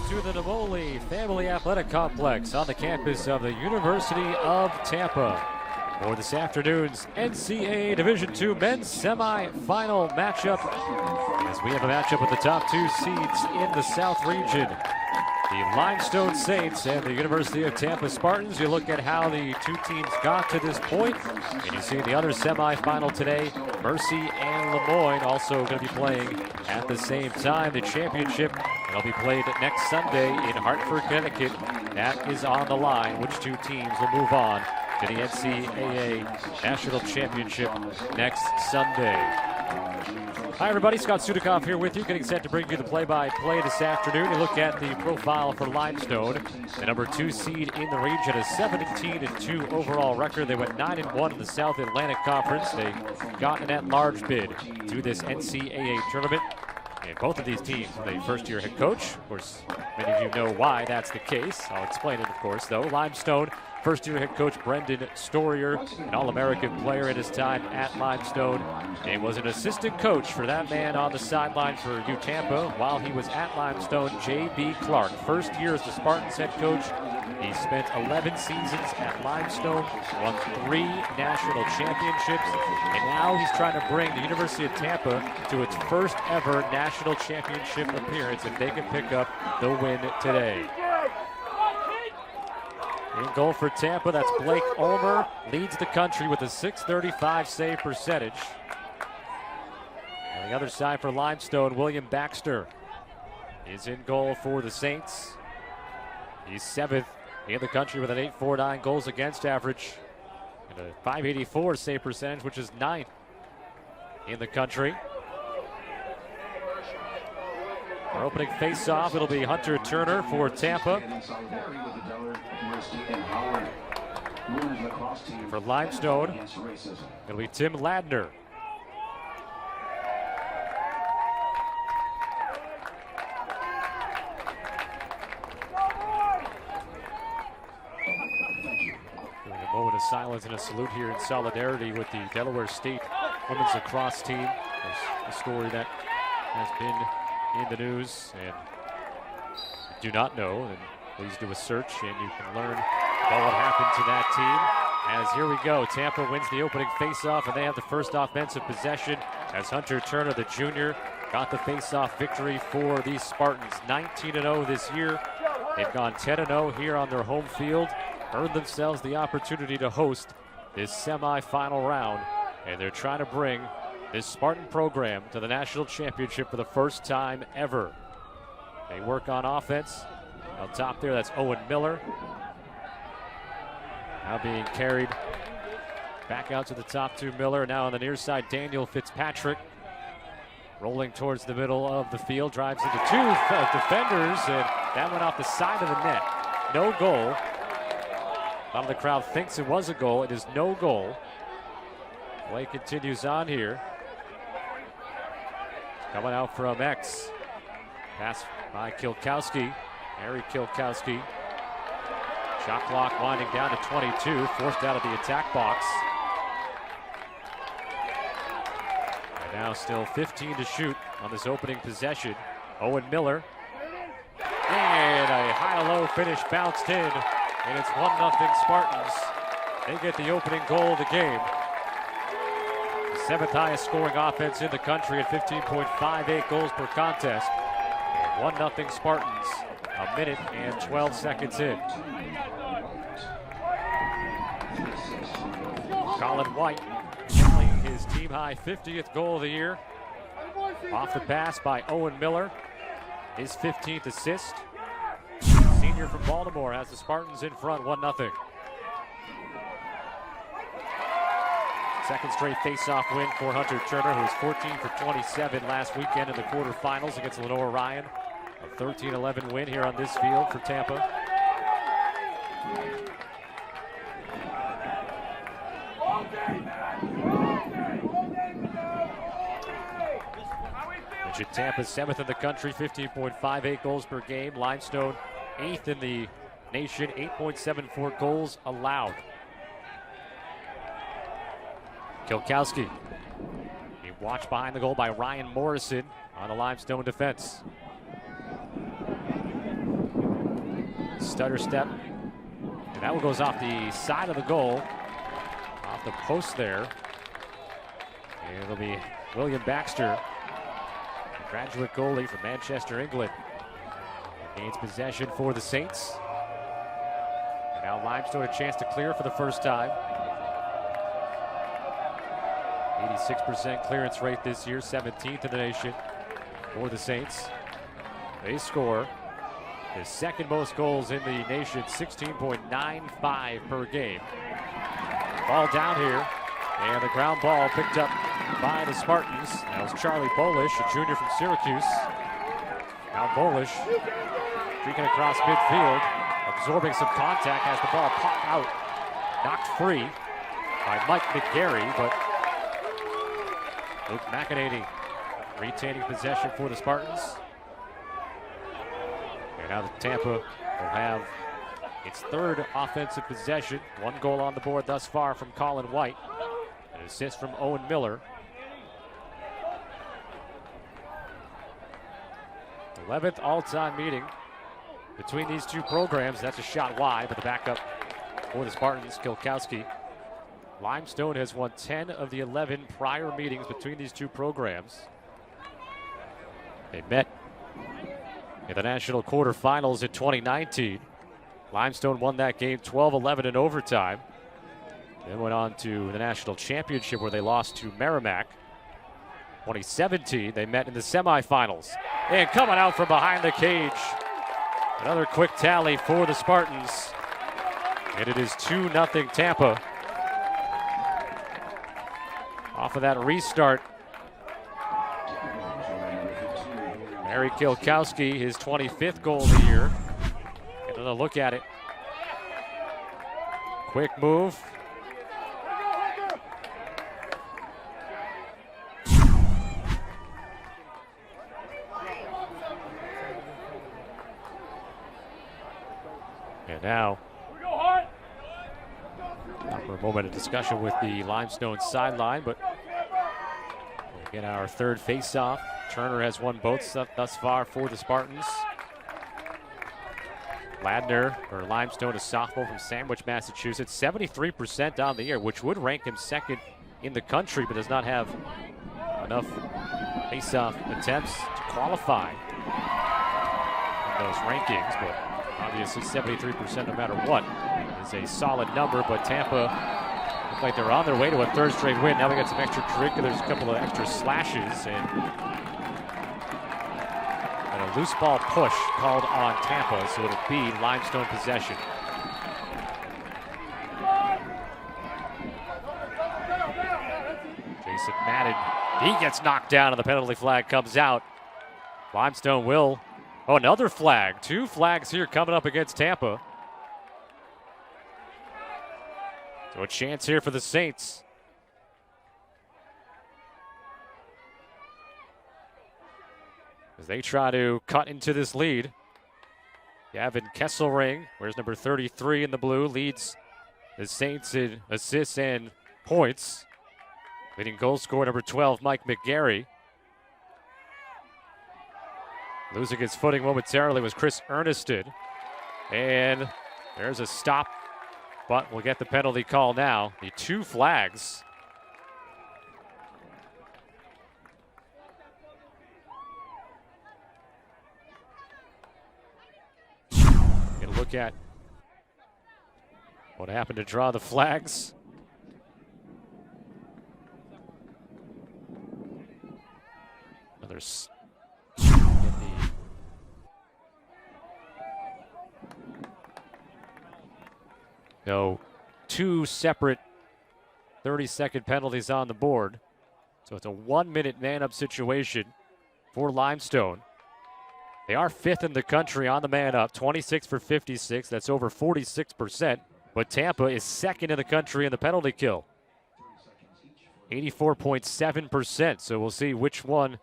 to the Namoli Family Athletic Complex on the campus of the University of Tampa for this afternoon's NCAA Division II men's semifinal matchup, as we have a matchup with the top two seeds in the South region, the Limestone Saints and the University of Tampa Spartans. You look at how the two teams got to this point, and you see the other semifinal today, Mercy and Lemoyne also going to be playing at the same time. The championship will be played next Sunday in Hartford, Connecticut. That is on the line. Which two teams will move on to the NCAA National Championship next Sunday? Hi everybody, Scott Sudikoff here with you, getting set to bring you the play-by-play this afternoon. You look at the profile for Limestone, the number 2 seed in the region, a 17-2 overall record. They went 9-1 in the South Atlantic Conference. They got an at-large bid to this NCAA tournament. And both of these teams with a first-year head coach. Of course, many of you know why that's the case. I'll explain it, of course, though. Limestone, first-year head coach Brendan Storier, an All-American player at his time at Limestone. And was an assistant coach for that man on the sideline for Tampa while he was at Limestone, J.B. Clark. First year as the Spartans head coach. He spent 11 seasons at Limestone, won 3 national championships, and now he's trying to bring the University of Tampa to its first ever national championship appearance if they can pick up the win today. In goal for Tampa, that's Blake Ulmer, leads the country with a .635 save percentage. On the other side for Limestone, William Baxter is in goal for the Saints. He's 7th in the country with an .849 goals against average and a .584 save percentage, which is 9th in the country. Our opening face-off, it'll be Hunter Turner for Tampa. For Limestone, it'll be Tim Ladner. Doing a moment of silence and a salute here in solidarity with the Delaware State women's lacrosse team. There's a story that has been in the news, and if you do not know, then please do a search and you can learn about what happened to that team. As here we go, Tampa wins the opening faceoff, and they have the first offensive possession as Hunter Turner, the junior, got the faceoff victory for the Spartans. 19-0 this year. They've gone 10-0 here on their home field, earned themselves the opportunity to host this semifinal round, and they're trying to bring this Spartan program to the national championship for the first time ever. They work on offense. Up top there, that's Owen Miller. Now being carried back out to the top to Miller. Now on the near side, Daniel Fitzpatrick rolling towards the middle of the field. Drives into 2 defenders, and that went off the side of the net. No goal. A lot of the crowd thinks it was a goal. It is no goal. Play continues on here. Coming out from X. Pass by Kilkowski. Harry Kilkowski. Shot clock winding down to 22. Forced out of the attack box. And now still 15 to shoot on this opening possession. Owen Miller. And a high-low finish bounced in. And it's 1-0 Spartans. They get the opening goal of the game. 7th highest scoring offense in the country at 15.58 goals per contest. 1-0 Spartans, a minute and 12 seconds in. Colin White selling his team-high 50th goal of the year. Off the pass by Owen Miller, his 15th assist. Senior from Baltimore has the Spartans in front, 1-0. Second straight face-off win for Hunter Turner, who was 14 for 27 last weekend in the quarterfinals against Lenore Ryan. A 13-11 win here on this field for Tampa. Mentioned Tampa 7th in the country, 15.58 goals per game. Limestone 8th in the nation, 8.74 goals allowed. Kilkowski being watched behind the goal by Ryan Morrison on the Limestone defense. Stutter step. And that one goes off the side of the goal. Off the post there. And it'll be William Baxter, a graduate goalie from Manchester, England. Gains possession for the Saints. And now Limestone a chance to clear for the first time. 86% clearance rate this year, 17th in the nation for the Saints. They score the second most goals in the nation, 16.95 per game. Ball down here, and the ground ball picked up by the Spartans. That was Charlie Bolish, a junior from Syracuse. Now Bolish streaking across midfield, absorbing some contact, has the ball pop out, knocked free by Mike McGarry, but Luke McEnany retaining possession for the Spartans. And now the Tampa will have its third offensive possession. One goal on the board thus far from Colin White. An assist from Owen Miller. 11th all-time meeting between these two programs. That's a shot wide, but the backup for the Spartans, Kilkowski. Limestone has won 10 of the 11 prior meetings between these two programs. They met in the national quarterfinals in 2019. Limestone won that game 12-11 in overtime. Then went on to the national championship where they lost to Merrimack. 2017, they met in the semifinals. And coming out from behind the cage, another quick tally for the Spartans. And it is 2-0 Tampa. Off of that restart, Harry Kilkowski, his 25th goal of the year. Get another look at it. Quick move. And now, for a moment of discussion with the Limestone sideline, but we'll get our third face-off. Turner has won both thus far for the Spartans. Ladner, or Limestone, a sophomore from Sandwich, Massachusetts, 73% on the year, which would rank him second in the country, but does not have enough face-off attempts to qualify in those rankings. But obviously 73% no matter what is a solid number, but Tampa look like they're on their way to a third straight win. Now we got some extracurriculars, a couple of extra slashes, and a loose ball push called on Tampa, so it'll be Limestone possession. Jason Madden, he gets knocked down and the penalty flag comes out. Limestone will, oh, another flag. Two flags here coming up against Tampa. So a chance here for the Saints. As they try to cut into this lead. Gavin Kesselring, where's number 33 in the blue, leads the Saints in assists and points. Leading goal scorer number 12, Mike McGarry. Losing his footing momentarily was Chris Erneston. And there's a stop, but we'll get the penalty call now. The two flags. Get a look at what happened to draw the flags. Another no, two separate 30-second penalties on the board. So it's a 1-minute man-up situation for Limestone. They are 5th in the country on the man-up, 26 for 56. That's over 46%. But Tampa is 2nd in the country in the penalty kill, 84.7%. So we'll see which one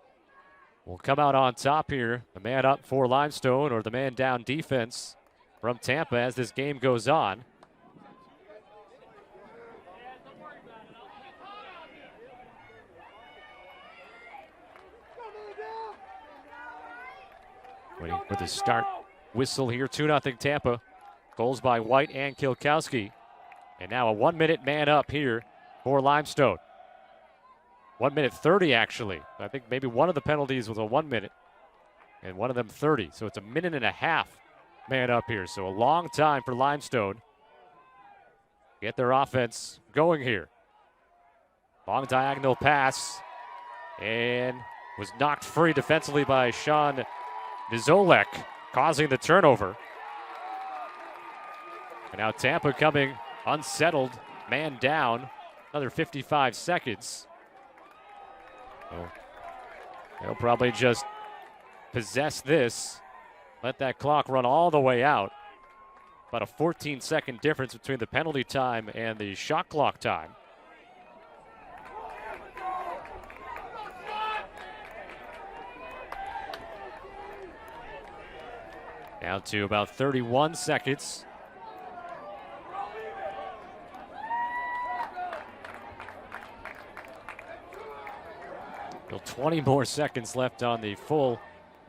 will come out on top here. The man up for Limestone or the man down defense from Tampa as this game goes on. Waiting for the start whistle here, 2-0 Tampa. Goals by White and Kilkowski. And now a 1 minute man up here for Limestone. 1 minute 30 actually. I think maybe one of the penalties was a 1 minute and one of them 30. So it's a minute and a half man up here. So a long time for Limestone. Get their offense going here. Long diagonal pass and was knocked free defensively by Sean Nizolek, causing the turnover. And now Tampa coming unsettled, man down, another 55 seconds. So they'll probably just possess this, let that clock run all the way out. About a 14-second difference between the penalty time and the shot clock time. Down to about 31 seconds. Still 20 more seconds left on the full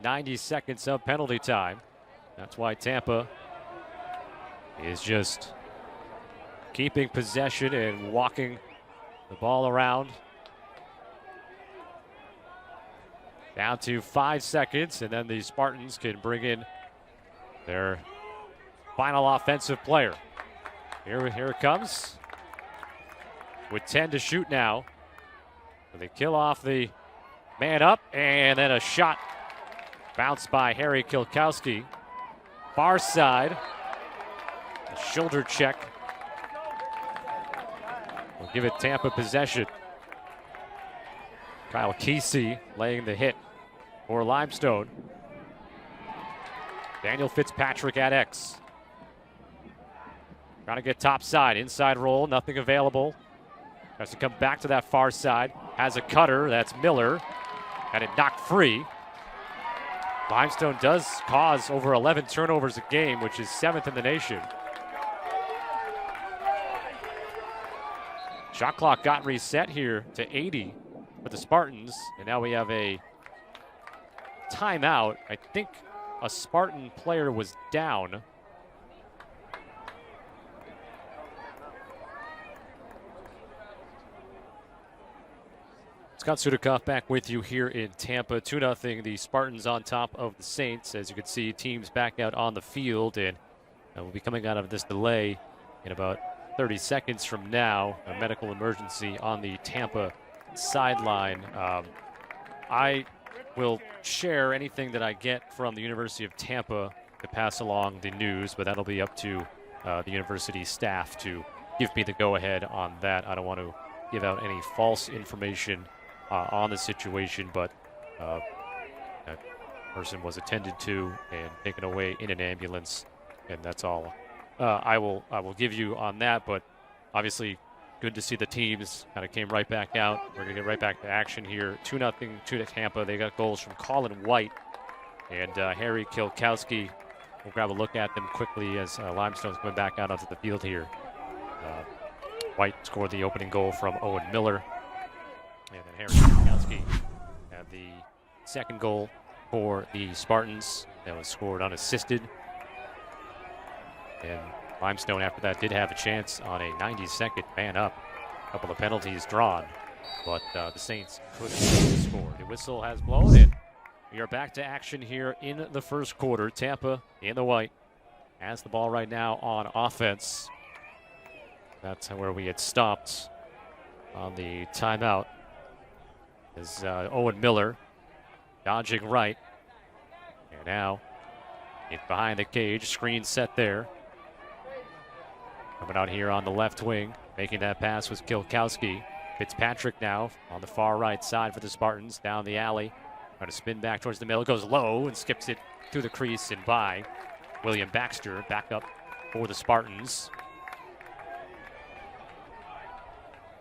90 seconds of penalty time. That's why Tampa is just keeping possession and walking the ball around. Down to 5 seconds, and then the Spartans can bring in their final offensive player. Here it comes. With 10 to shoot now. So they kill off the man up, and then a shot bounced by Harry Kilkowski. Far side. A shoulder check. Will give it Tampa possession. Kyle Kesey laying the hit for Limestone. Daniel Fitzpatrick at X. Trying to get top side. Inside roll, nothing available. Has to come back to that far side. Has a cutter, that's Miller. And it knocked free. Limestone does cause over 11 turnovers a game, which is 7th in the nation. Shot clock got reset here to 80 for the Spartans. And now we have a timeout. I think a Spartan player was down. Scott Sudikoff back with you here in Tampa. 2-0, the Spartans on top of the Saints. As you can see, teams back out on the field, and we'll be coming out of this delay in about 30 seconds from now. A medical emergency on the Tampa sideline. I will share anything that I get from the University of Tampa to pass along the news, but that'll be up to the university staff to give me the go-ahead on that. I don't want to give out any false information on the situation, but that person was attended to and taken away in an ambulance, and that's all I will give you on that. But obviously, good to see the teams kind of came right back out. We're going to get right back to action here. 2-0 to Tampa. They got goals from Colin White and Harry Kilkowski. We'll grab a look at them quickly as Limestone's coming back out onto the field here. White scored the opening goal from Owen Miller. And then Harry Kilkowski had the second goal for the Spartans. That was scored unassisted. And Limestone, after that, did have a chance on a 90-second man up. A couple of penalties drawn, but the Saints couldn't score. The whistle has blown, and we are back to action here in the first quarter. Tampa in the white has the ball right now on offense. That's where we had stopped on the timeout. Is Owen Miller dodging right, and now it's behind the cage. Screen set there. Coming out here on the left wing, making that pass was Kilkowski. Fitzpatrick now on the far right side for the Spartans, down the alley. Trying to spin back towards the middle, goes low and skips it through the crease and by. William Baxter back up for the Spartans.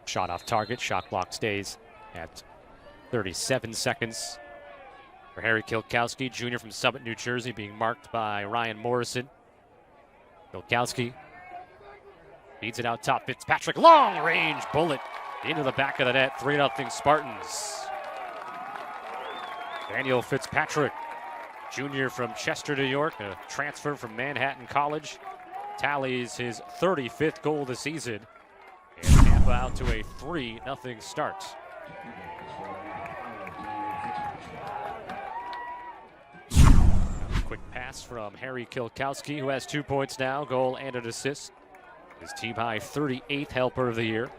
Shot off target, shot clock stays at 37 seconds for Harry Kilkowski, junior from Summit, New Jersey, being marked by Ryan Morrison. Kilkowski feeds it out top. Fitzpatrick, long range bullet into the back of the net. 3-0 Spartans. Daniel Fitzpatrick, junior from Chester, New York, a transfer from Manhattan College. tallies his 35th goal of the season. And Tampa out to a 3-0 start. Quick pass from Harry Kilkowski, who has 2 points now, goal and an assist. His team high 38th helper of the year.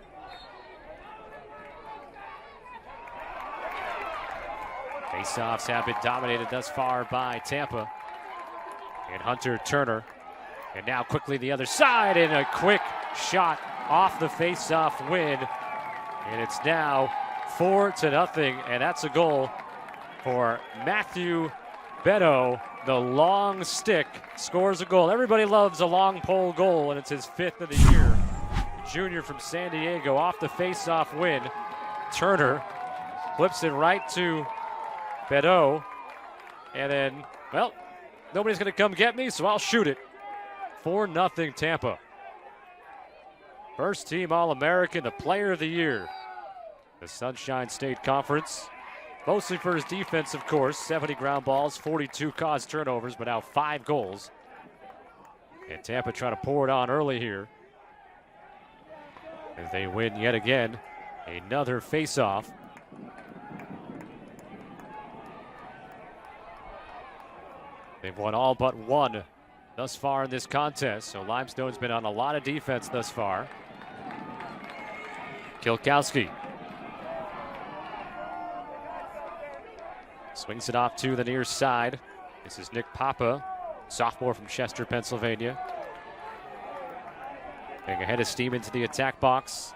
Faceoffs have been dominated thus far by Tampa. And Hunter Turner. And now quickly the other side, and a quick shot off the faceoff win. And it's now 4-0, and that's a goal for Matthew Beto. The long stick scores a goal. Everybody loves a long pole goal, and it's his 5th of the year. The junior from San Diego off the faceoff win. Turner flips it right to Beto, and then, well, nobody's going to come get me, so I'll shoot it. 4-0 Tampa. First team All-American, the player of the year. The Sunshine State Conference. Mostly for his defense, of course. 70 ground balls, 42 caused turnovers, but now 5 goals. And Tampa trying to pour it on early here. As they win yet again. Another face-off. They've won all but one thus far in this contest, so Limestone's been on a lot of defense thus far. Kilkowski swings it off to the near side. This is Nick Papa, sophomore from Chester, Pennsylvania. Getting a head of steam into the attack box.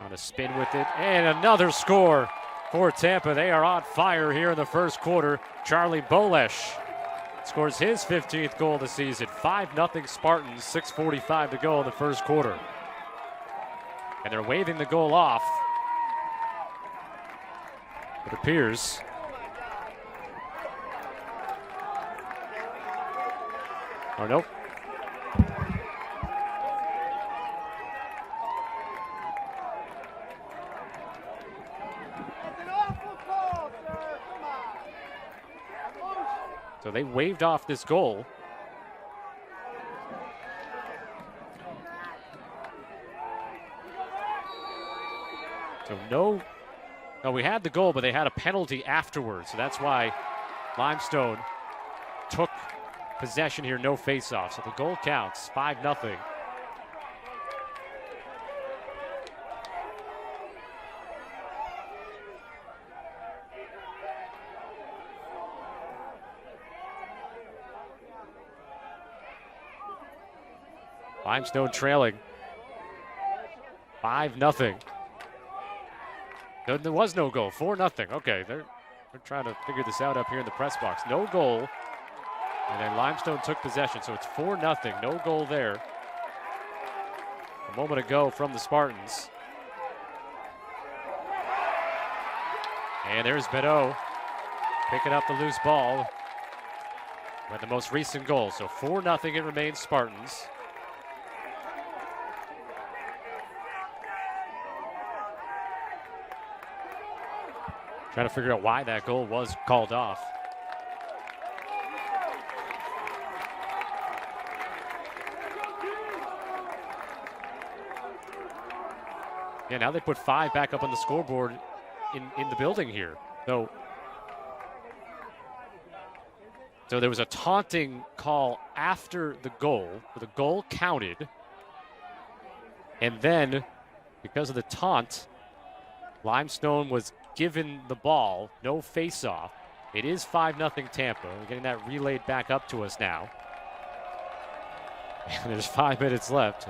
On a spin with it, and another score for Tampa. They are on fire here in the first quarter. Charlie Bolesh scores his 15th goal of the season. 5-0 Spartans, 6:45 to go in the first quarter. And they're waving the goal off. It appears. Oh, nope. So they waved off this goal. So no, we had the goal, but they had a penalty afterwards. So that's why Limestone took possession here, no face-off. So the goal counts, 5-0. Limestone trailing 5-0. There was no goal, 4-0. Okay, they're trying to figure this out up here in the press box. No goal, and then Limestone took possession, so it's 4-0. No goal there. A moment ago from the Spartans. And there's Beto picking up the loose ball with the most recent goal. So 4-0 it remains Spartans. Trying to figure out why that goal was called off. Yeah, now they put 5 back up on the scoreboard in the building here. So there was a taunting call after the goal. The goal counted. And then, because of the taunt, Limestone was given the ball, no face-off. It is 5-0 Tampa. We're getting that relayed back up to us now. And there's 5 minutes left.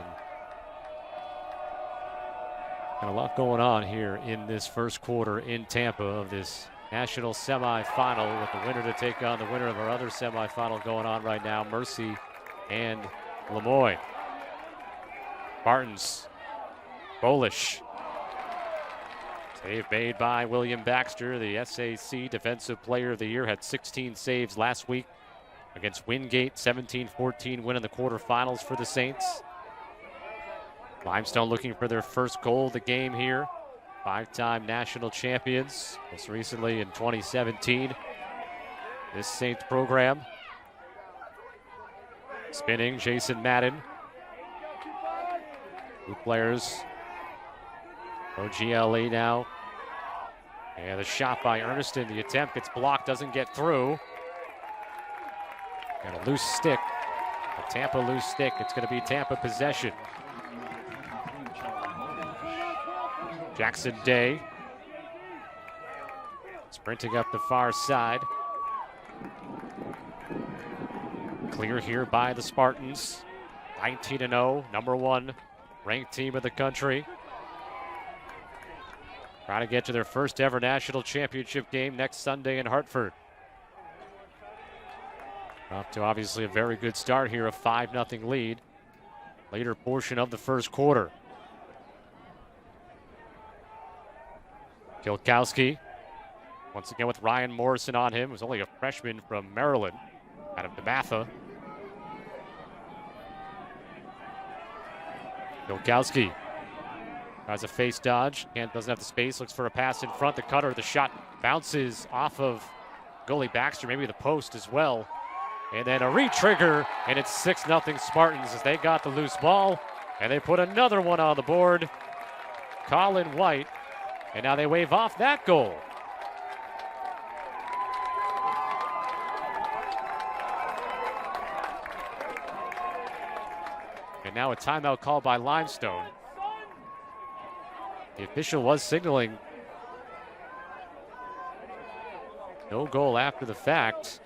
And a lot going on here in this first quarter in Tampa of this national semifinal, with the winner to take on the winner of our other semifinal going on right now, Mercy and Lemoyne. Spartans, Bolish. Save made by William Baxter, the SAC Defensive Player of the Year, had 16 saves last week against Wingate, 17-14 win in the quarterfinals for the Saints. Limestone looking for their first goal of the game here. 5-time national champions, most recently in 2017. This Saints program. Spinning, Jason Madden. 2 players. OGLE now. And the shot by Erneston. The attempt gets blocked, doesn't get through. Got a loose stick. A Tampa loose stick. It's going to be Tampa possession. Jackson Day. Sprinting up the far side. Clear here by the Spartans. 19-0, number 1 ranked team in the country. Trying to get to their first ever national championship game next Sunday in Hartford. Off to obviously a very good start here, a 5-0 lead. Later portion of the first quarter. Kilkowski, once again with Ryan Morrison on him, who's only a freshman from Maryland, out of DeMatha. Kilkowski tries a face dodge, doesn't have the space, looks for a pass in front. The cutter, the shot bounces off of goalie Baxter, maybe the post as well. And then a re-trigger, and it's 6-0 Spartans as they got the loose ball, and they put another one on the board. Colin White, and now they wave off that goal. And now a timeout called by Limestone. The official was signaling no goal after the fact.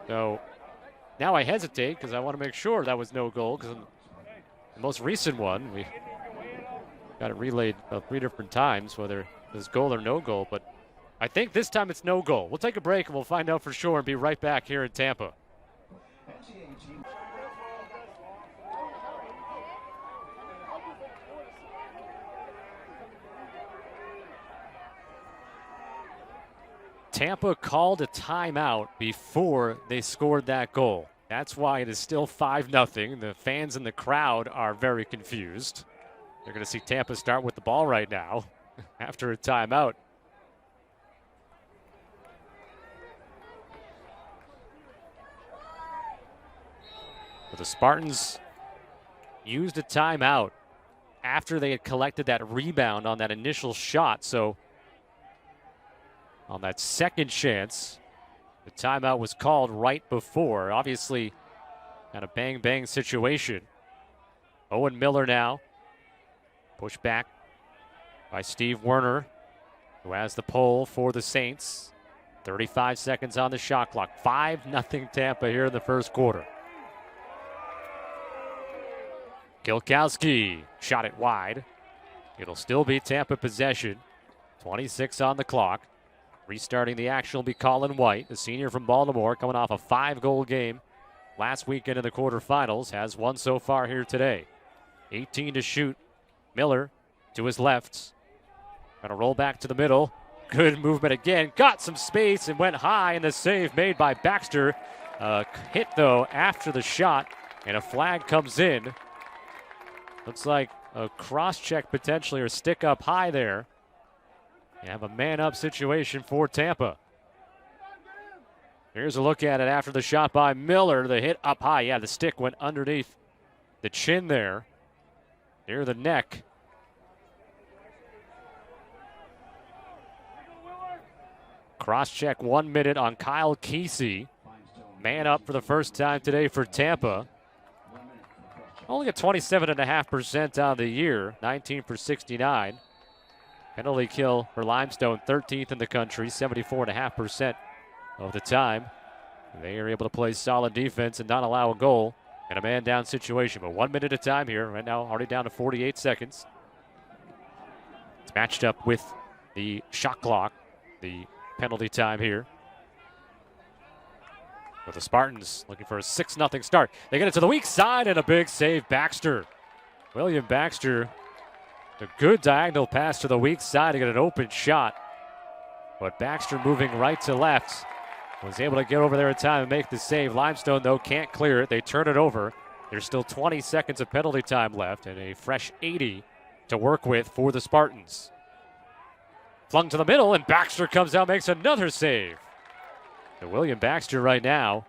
So now I hesitate because I want to make sure that was no goal, because the most recent one, we got it relayed 3 different times, whether it was goal or no goal, but I think this time it's no goal. We'll take a break and we'll find out for sure and be right back here in Tampa. Tampa called a timeout before they scored that goal. That's why it is still 5-0. The fans in the crowd are very confused. They're going to see Tampa start with the ball right now after a timeout. But the Spartans used a timeout after they had collected that rebound on that initial shot. So on that second chance, the timeout was called right before. Obviously, kind of bang-bang situation. Owen Miller now. Pushed back by Steve Werner, who has the pole for the Saints. 35 seconds on the shot clock. 5-0 Tampa here in the first quarter. Kilkowski shot it wide. It'll still be Tampa possession. 26 on the clock. Restarting the action will be Colin White, the senior from Baltimore, coming off a 5-goal game last weekend in the quarterfinals. Has one so far here today. 18 to shoot. Miller to his left. Going to roll back to the middle. Good movement again. Got some space and went high, and the save made by Baxter. Hit, though, after the shot, and a flag comes in. Looks like a cross-check potentially, or stick up high there. You have a man-up situation for Tampa. Here's a look at it after the shot by Miller. The hit up high. Yeah, the stick went underneath the chin there, near the neck. Cross-check 1 minute on Kyle Kesey. Man up for the first time today for Tampa. Only at 27.5% on the year, 19 for 69. Penalty kill for Limestone, 13th in the country, 74.5% of the time. They are able to play solid defense and not allow a goal in a man-down situation. But 1 minute at a time here. Right now, already down to 48 seconds. It's matched up with the shot clock, the penalty time here. With the Spartans looking for a 6-0 start. They get it to the weak side, and a big save, Baxter. William Baxter. A good diagonal pass to the weak side to get an open shot. But Baxter moving right to left was able to get over there in time and make the save. Limestone, though, can't clear it. They turn it over. There's still 20 seconds of penalty time left and a fresh 80 to work with for the Spartans. Flung to the middle, and Baxter comes out, makes another save. So William Baxter right now,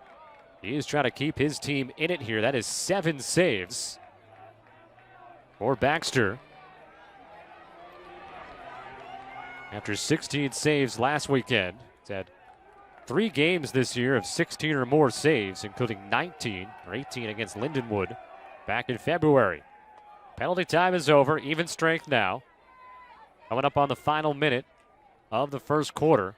he is trying to keep his team in it here. That is 7 saves for Baxter. After 16 saves last weekend, he's had 3 games this year of 16 or more saves, including 19 or 18 against Lindenwood back in February. Penalty time is over, even strength now. Coming up on the final minute of the first quarter.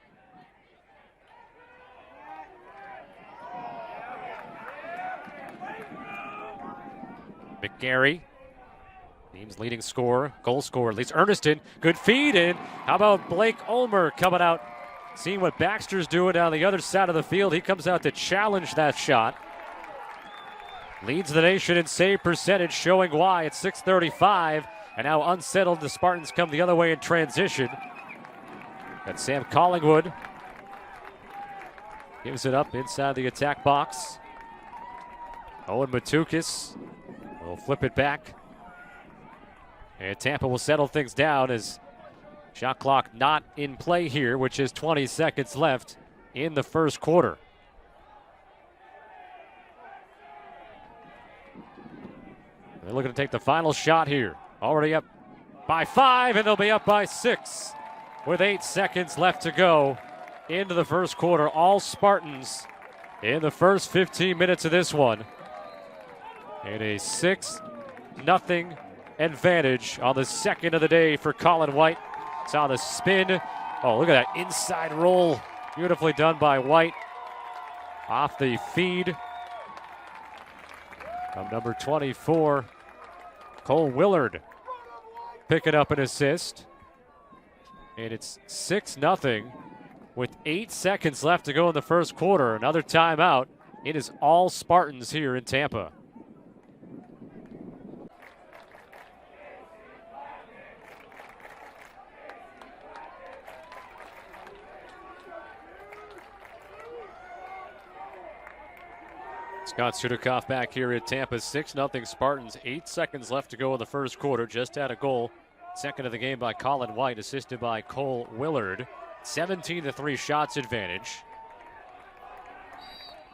McGarry, team's leading scorer, goal scorer, at least Erneston. Good feed in. How about Blake Ulmer coming out, seeing what Baxter's doing on the other side of the field. He comes out to challenge that shot. Leads the nation in save percentage, showing why. It's 6:35, and now unsettled. The Spartans come the other way in transition. Got Sam Collingwood. Gives it up inside the attack box. Owen Matukis will flip it back. And Tampa will settle things down as shot clock not in play here, which is 20 seconds left in the first quarter. They're looking to take the final shot here. Already up by 5, and they'll be up by 6 with 8 seconds left to go into the first quarter. All Spartans in the first 15 minutes of this one. And a 6-0 advantage on the second of the day for Colin White. Saw the spin. Oh, look at that inside roll. Beautifully done by White. Off the feed of number 24, Cole Willard. Picking up an assist. And it's 6-0 with 8 seconds left to go in the first quarter. Another timeout. It is all Spartans here in Tampa. Scott Sudikoff back here at Tampa. 6-0 Spartans. 8 seconds left to go in the first quarter. Just had a goal. Second of the game by Colin White, assisted by Cole Willard. 17-3 shots advantage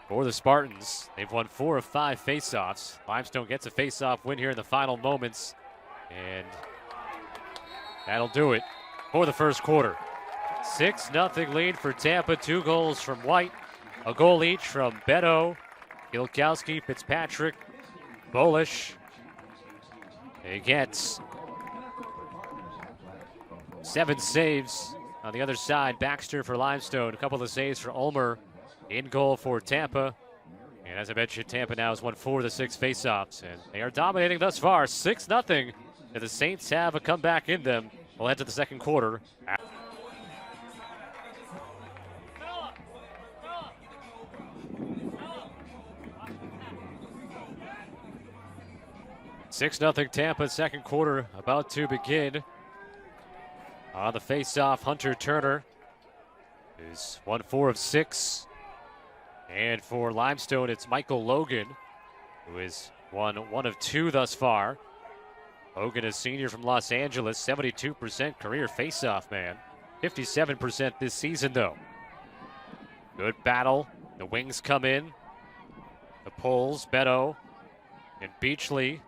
for the Spartans. They've won 4 of 5 faceoffs. Limestone gets a faceoff win here in the final moments. And that'll do it for the first quarter. 6-0 lead for Tampa. 2 goals from White. A goal each from Beto, Gilkowski, Fitzpatrick, Bolish. He gets 7 saves on the other side. Baxter for Limestone. A couple of saves for Ulmer in goal for Tampa. And as I mentioned, Tampa now has won 4 of the 6 faceoffs. And they are dominating thus far. 6-0. And the Saints have a comeback in them. We'll head to the second quarter. 6-0 Tampa, second quarter about to begin. On the face-off, Hunter Turner is 1-4 of 6. And for Limestone, it's Michael Logan, who is 1 of 2 thus far. Logan, a senior from Los Angeles, 72% career face-off man. 57% this season, though. Good battle. The wings come in. The pulls, Beto and Beachley.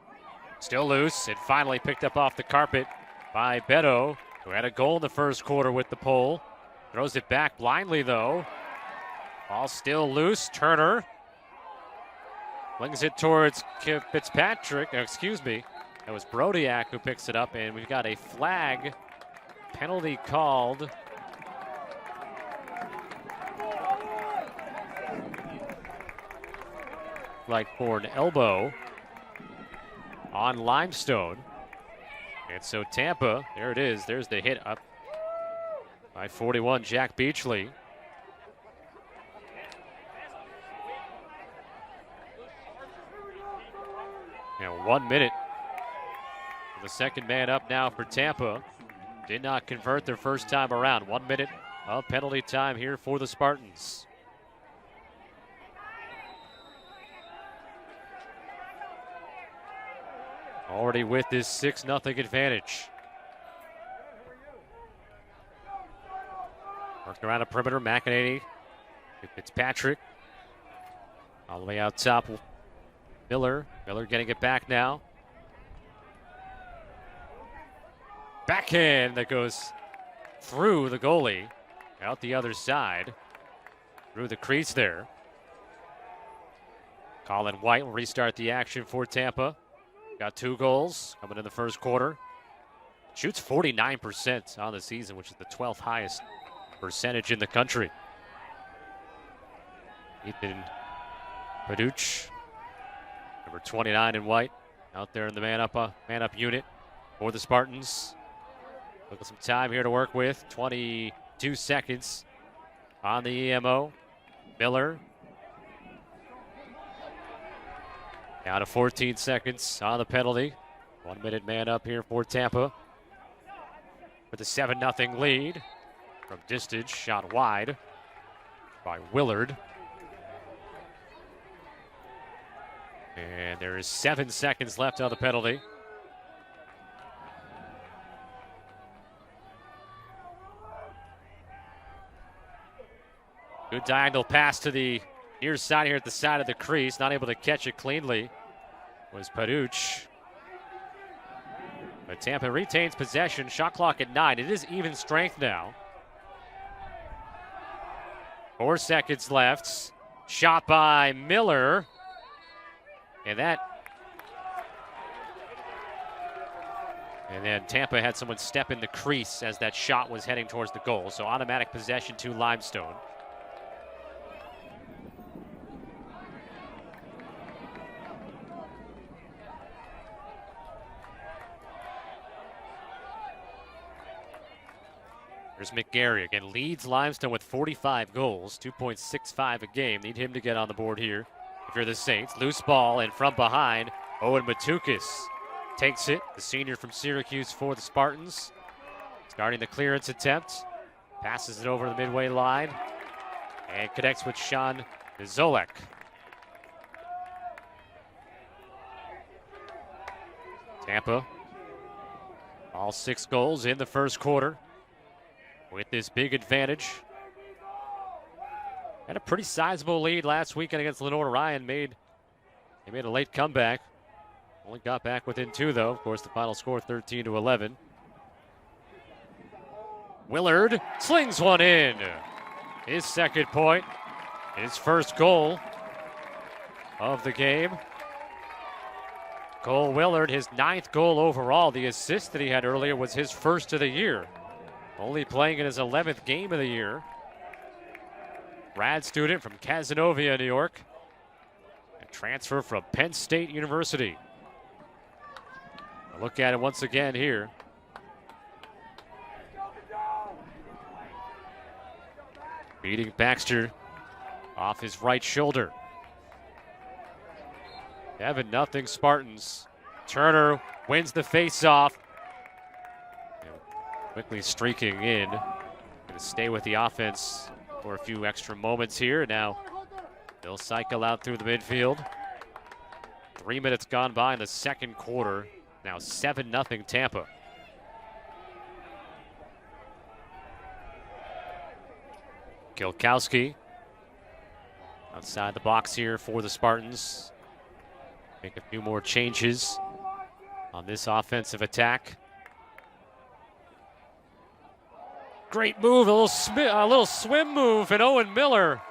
Still loose, and finally picked up off the carpet by Beto, who had a goal in the first quarter with the pull. Throws it back blindly, though. Ball still loose. Turner flings it towards Fitzpatrick. No, excuse me. That was Brodiak who picks it up, and we've got a flag penalty called. Like for an elbow on Limestone. And so Tampa, there it is. There's the hit up by 41, Jack Beachley. Now 1 minute. The second man up now for Tampa. Did not convert their first time around. 1 minute of penalty time here for the Spartans. Already with this 6-0 advantage. Working around a perimeter, McEnany Fitzpatrick. All the way out top. Miller getting it back now. Backhand that goes through the goalie. Out the other side. Through the crease there. Colin White will restart the action for Tampa. Got 2 goals coming in the first quarter. Shoots 49% on the season, which is the 12th highest percentage in the country. Ethan Paduch, number 29 in white, out there in the man up unit for the Spartans. Look at some time here to work with. 22 seconds on the EMO. Miller. Down to 14 seconds on the penalty. 1 minute man up here for Tampa. With a 7-0 lead from distance, shot wide by Willard. And there is 7 seconds left on the penalty. Good diagonal pass to the near side here at the side of the crease. Not able to catch it cleanly was Paduch. But Tampa retains possession. Shot clock at 9. It is even strength now. 4 seconds left. Shot by Miller. And then Tampa had someone step in the crease as that shot was heading towards the goal. So automatic possession to Limestone. There's McGarry again, leads Limestone with 45 goals, 2.65 a game. Need him to get on the board here if you're the Saints. Loose ball, and from behind, Owen Matukis takes it. The senior from Syracuse for the Spartans. Starting the clearance attempt. Passes it over the midway line and connects with Sean Zolek. Tampa, all 6 goals in the first quarter. With this big advantage. Had a pretty sizable lead last weekend against Lenore Ryan. They made a late comeback. Only got back within 2 though. Of course, the final score 13-11. Willard slings one in. His second point. His first goal of the game. Cole Willard, his 9th goal overall. The assist that he had earlier was his first of the year. Only playing in his 11th game of the year. Grad student from Cazenovia, New York. A transfer from Penn State University. A look at it once again here. Beating Baxter off his right shoulder. 7-0 Spartans. Turner wins the face-off. Quickly streaking in. Going to stay with the offense for a few extra moments here. Now they'll cycle out through the midfield. 3 minutes gone by in the second quarter. Now 7-0 Tampa. Gilkowski outside the box here for the Spartans. Make a few more changes on this offensive attack. Great move, a little swim move, and Owen Miller.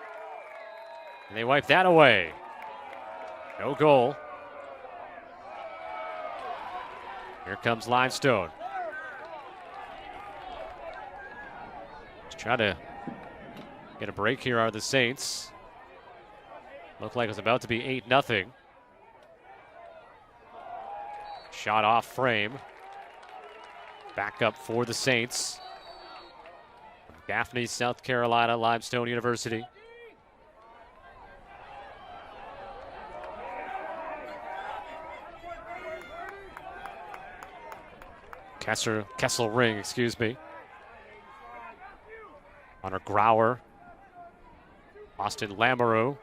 And they wipe that away. No goal. Here comes Limestone. Just trying to get a break here are the Saints. Looked like it was about to be 8-0. Shot off frame. Back up for the Saints. Daphne, South Carolina, Limestone University. Kessel Ring, excuse me. Hunter Grauer. Austin Lamoureux.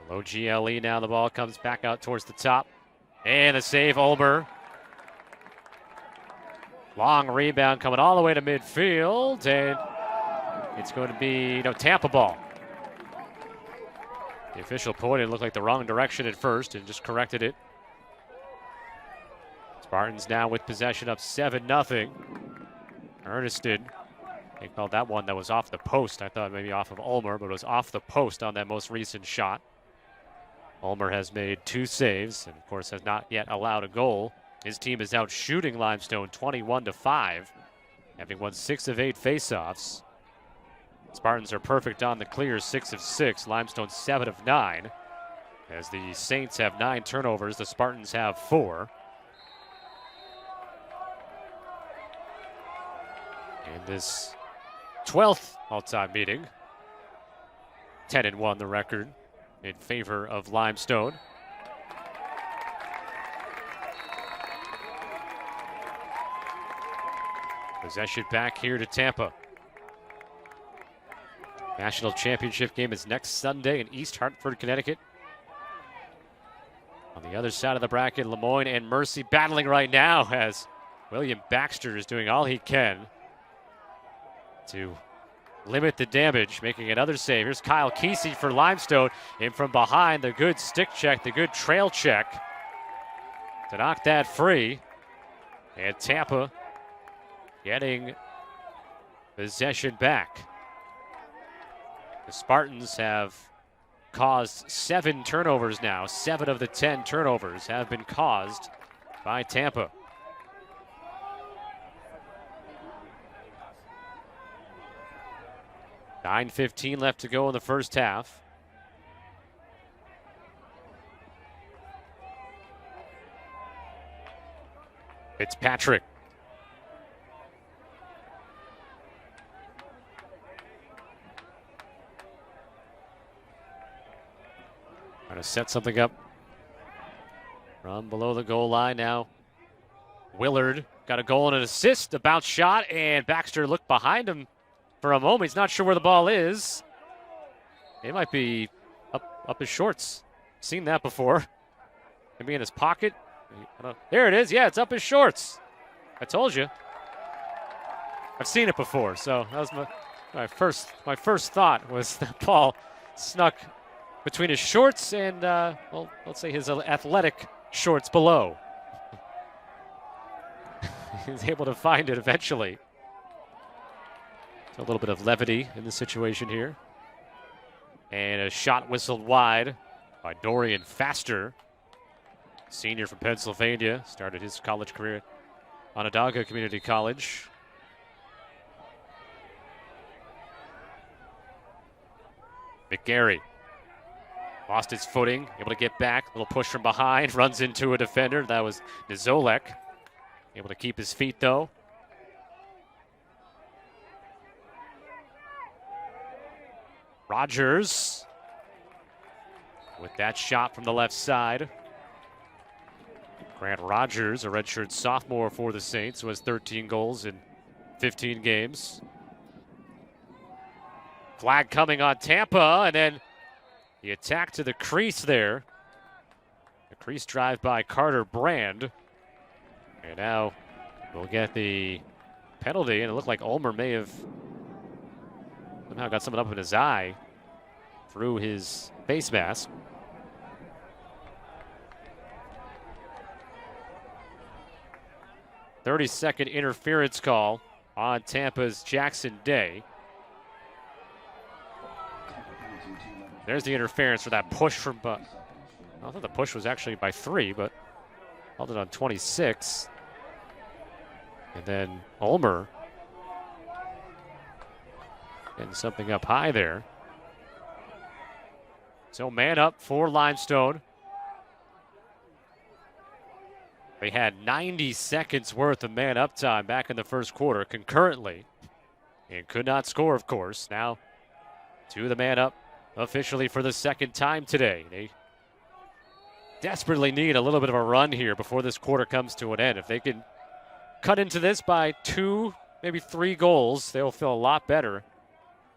Low GLE now, the ball comes back out towards the top. And a save, Ulmer. Long rebound coming all the way to midfield, and It's going to be Tampa ball. The official pointed, looked like the wrong direction at first and just corrected it. Spartans now with possession up 7-0. Erneston, they called that one that was off the post. I thought maybe off of Ulmer, but it was off the post on that most recent shot. Ulmer has made 2 saves and, of course, has not yet allowed a goal. His team is out shooting Limestone 21-5, having won 6 of 8 faceoffs. Spartans are perfect on the clear, 6 of 6. Limestone 7 of 9. As the Saints have 9 turnovers, the Spartans have 4. In this 12th all-time meeting, 10-1 the record in favor of Limestone. Possession back here to Tampa. National championship game is next Sunday in East Hartford, Connecticut. On the other side of the bracket, Lemoyne and Mercy battling right now as William Baxter is doing all he can to limit the damage, making another save. Here's Kyle Kesey for Limestone. In from behind, the good stick check, the good trail check to knock that free. And Tampa getting possession back. The Spartans have caused 7 turnovers now. 7 of the 10 turnovers have been caused by Tampa. $9:15 left to go in the first half. Fitzpatrick. Trying to set something up from below the goal line now. Willard got a goal and an assist, a bounce shot, and Baxter looked behind him for a moment. He's not sure where the ball is. It might be up his shorts. Seen that before. Maybe in his pocket. There it is. Yeah, it's up his shorts. I told you. I've seen it before. So that was my first thought was that ball snuck between his shorts and well, let's say his athletic shorts below. He's able to find it eventually. A little bit of levity in the situation here. And a shot whistled wide by Dorian Faster, senior from Pennsylvania. Started his college career at Onondaga Community College. McGarry lost his footing, able to get back. A little push from behind, runs into a defender. That was Nizolek. Able to keep his feet, though. Rogers with that shot from the left side. Grant Rogers, a redshirt sophomore for the Saints, who has 13 goals in 15 games. Flag coming on Tampa, and then the attack to the crease there. The crease drive by Carter Brand. And now we'll get the penalty, and it looked like Ulmer may have somehow got something up in his eye through his face mask. "30-second interference call on Tampa's Jackson Day. There's the interference for that push from, I thought the push was actually by 3, but held it on 26. And then Ulmer getting something up high there. So man up for Limestone. They had 90 seconds worth of man up time back in the first quarter concurrently and could not score, of course. Now to the man up officially for the second time today. They desperately need a little bit of a run here before this quarter comes to an end. If they can cut into this by 2, maybe 3 goals, they'll feel a lot better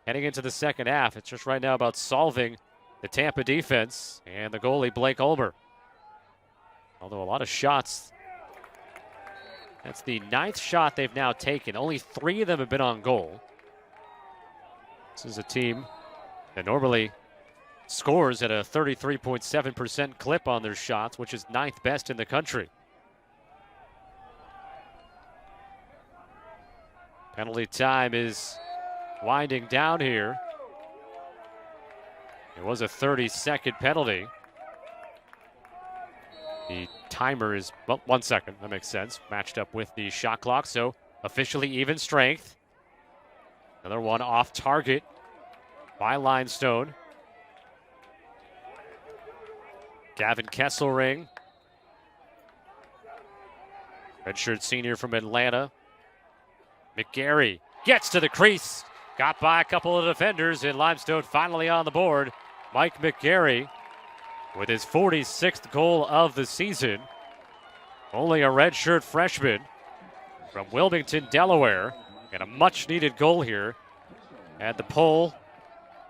heading into the second half. It's just right now about solving the Tampa defense and the goalie, Blake Ulmer. Although a lot of shots. That's the 9th shot they've now taken. Only 3 of them have been on goal. This is a team that normally scores at a 33.7% clip on their shots, which is 9th best in the country. Penalty time is winding down here. It was a 30-second penalty. The timer is, well, 1 second. That makes sense. Matched up with the shot clock, so officially even strength. Another one off target by Limestone. Gavin Kesselring, redshirt senior from Atlanta. McGarry gets to the crease. Got by a couple of defenders, and Limestone finally on the board. Mike McGarry with his 46th goal of the season. Only a redshirt freshman from Wilmington, Delaware. And a much-needed goal here at the pole.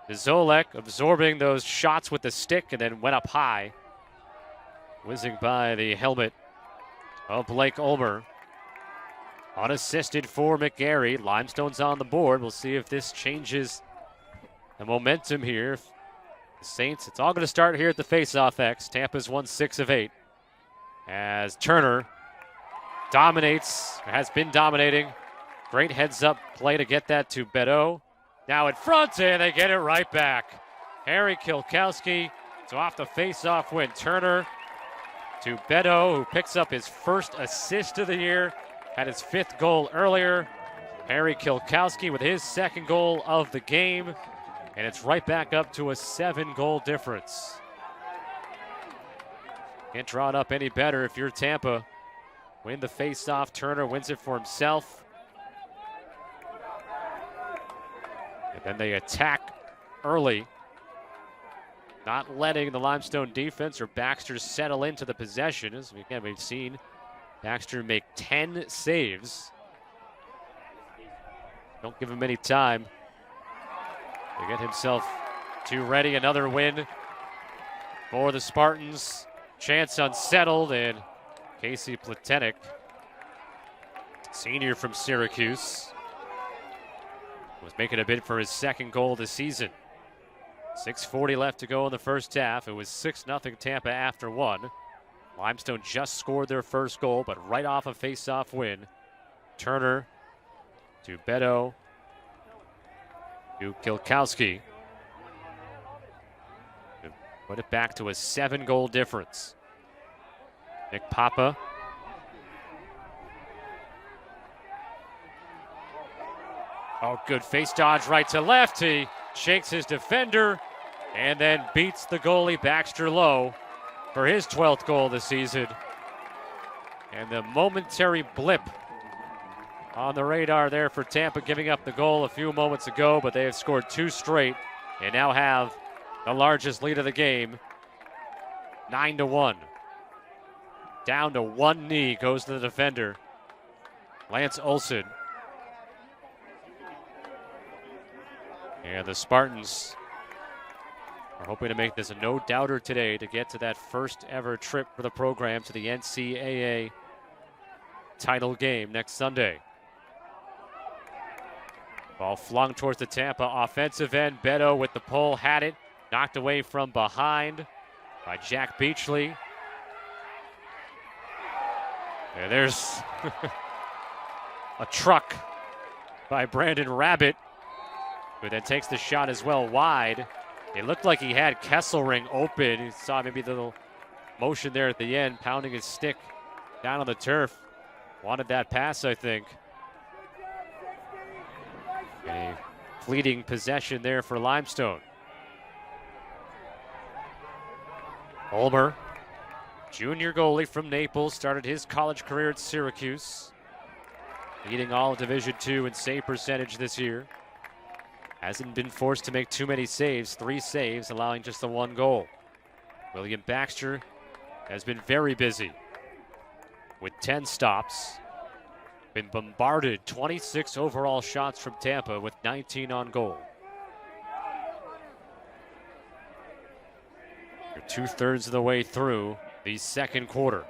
Zolek absorbing those shots with the stick and then went up high. Whizzing by the helmet of Blake Ulmer. Unassisted for McGarry. Limestone's on the board. We'll see if this changes the momentum here. The Saints, it's all going to start here at the face-off X. Tampa's won 6 of 8. As Turner dominates, has been dominating. Great heads-up play to get that to Bedeau. Now in front, and they get it right back. Harry Kilkowski, so off the face-off win. Turner to Bedeau, who picks up his first assist of the year. Had his 5th goal earlier. Harry Kilkowski with his 2nd goal of the game. And it's right back up to a 7-goal difference. Can't draw it up any better if you're Tampa. Win the face-off. Turner wins it for himself. And then they attack early, not letting the Limestone defense or Baxter settle into the possession. As again, we've seen Baxter make 10 saves. Don't give him any time to get himself too ready. Another win for the Spartans. Chance unsettled, and Casey Platenik, senior from Syracuse, was making a bid for his 2nd goal this season. 6:40 left to go in the first half. It was 6-0 Tampa after 1. Limestone just scored their first goal, but right off a face-off win. Turner to Bedeau to Kilkowski. To put it back to a 7-goal difference. Nick Papa. Oh, good face dodge right to left. He shakes his defender and then beats the goalie Baxter Lowe for his 12th goal this season. And the momentary blip on the radar there for Tampa, giving up the goal a few moments ago, but they have scored 2 straight and now have the largest lead of the game, 9-1. Down to 1 knee goes to the defender, Lance Olson. And the Spartans are hoping to make this a no-doubter today to get to that first ever trip for the program to the NCAA title game next Sunday. Ball flung towards the Tampa offensive end. Bedeau with the pull, had it. Knocked away from behind by Jack Beachley. And there's a truck by Brandon Rabbit, who then takes the shot as well wide. It looked like he had Kesselring open. You saw maybe the little motion there at the end, pounding his stick down on the turf. Wanted that pass, I think. A fleeting possession there for Limestone. Ulmer, junior goalie from Naples, started his college career at Syracuse, leading all of Division II in save percentage this year. Hasn't been forced to make too many saves, 3 saves, allowing just the 1 goal. William Baxter has been very busy with 10 stops. Been bombarded, 26 overall shots from Tampa with 19 on goal. You're 2/3 of the way through the second quarter.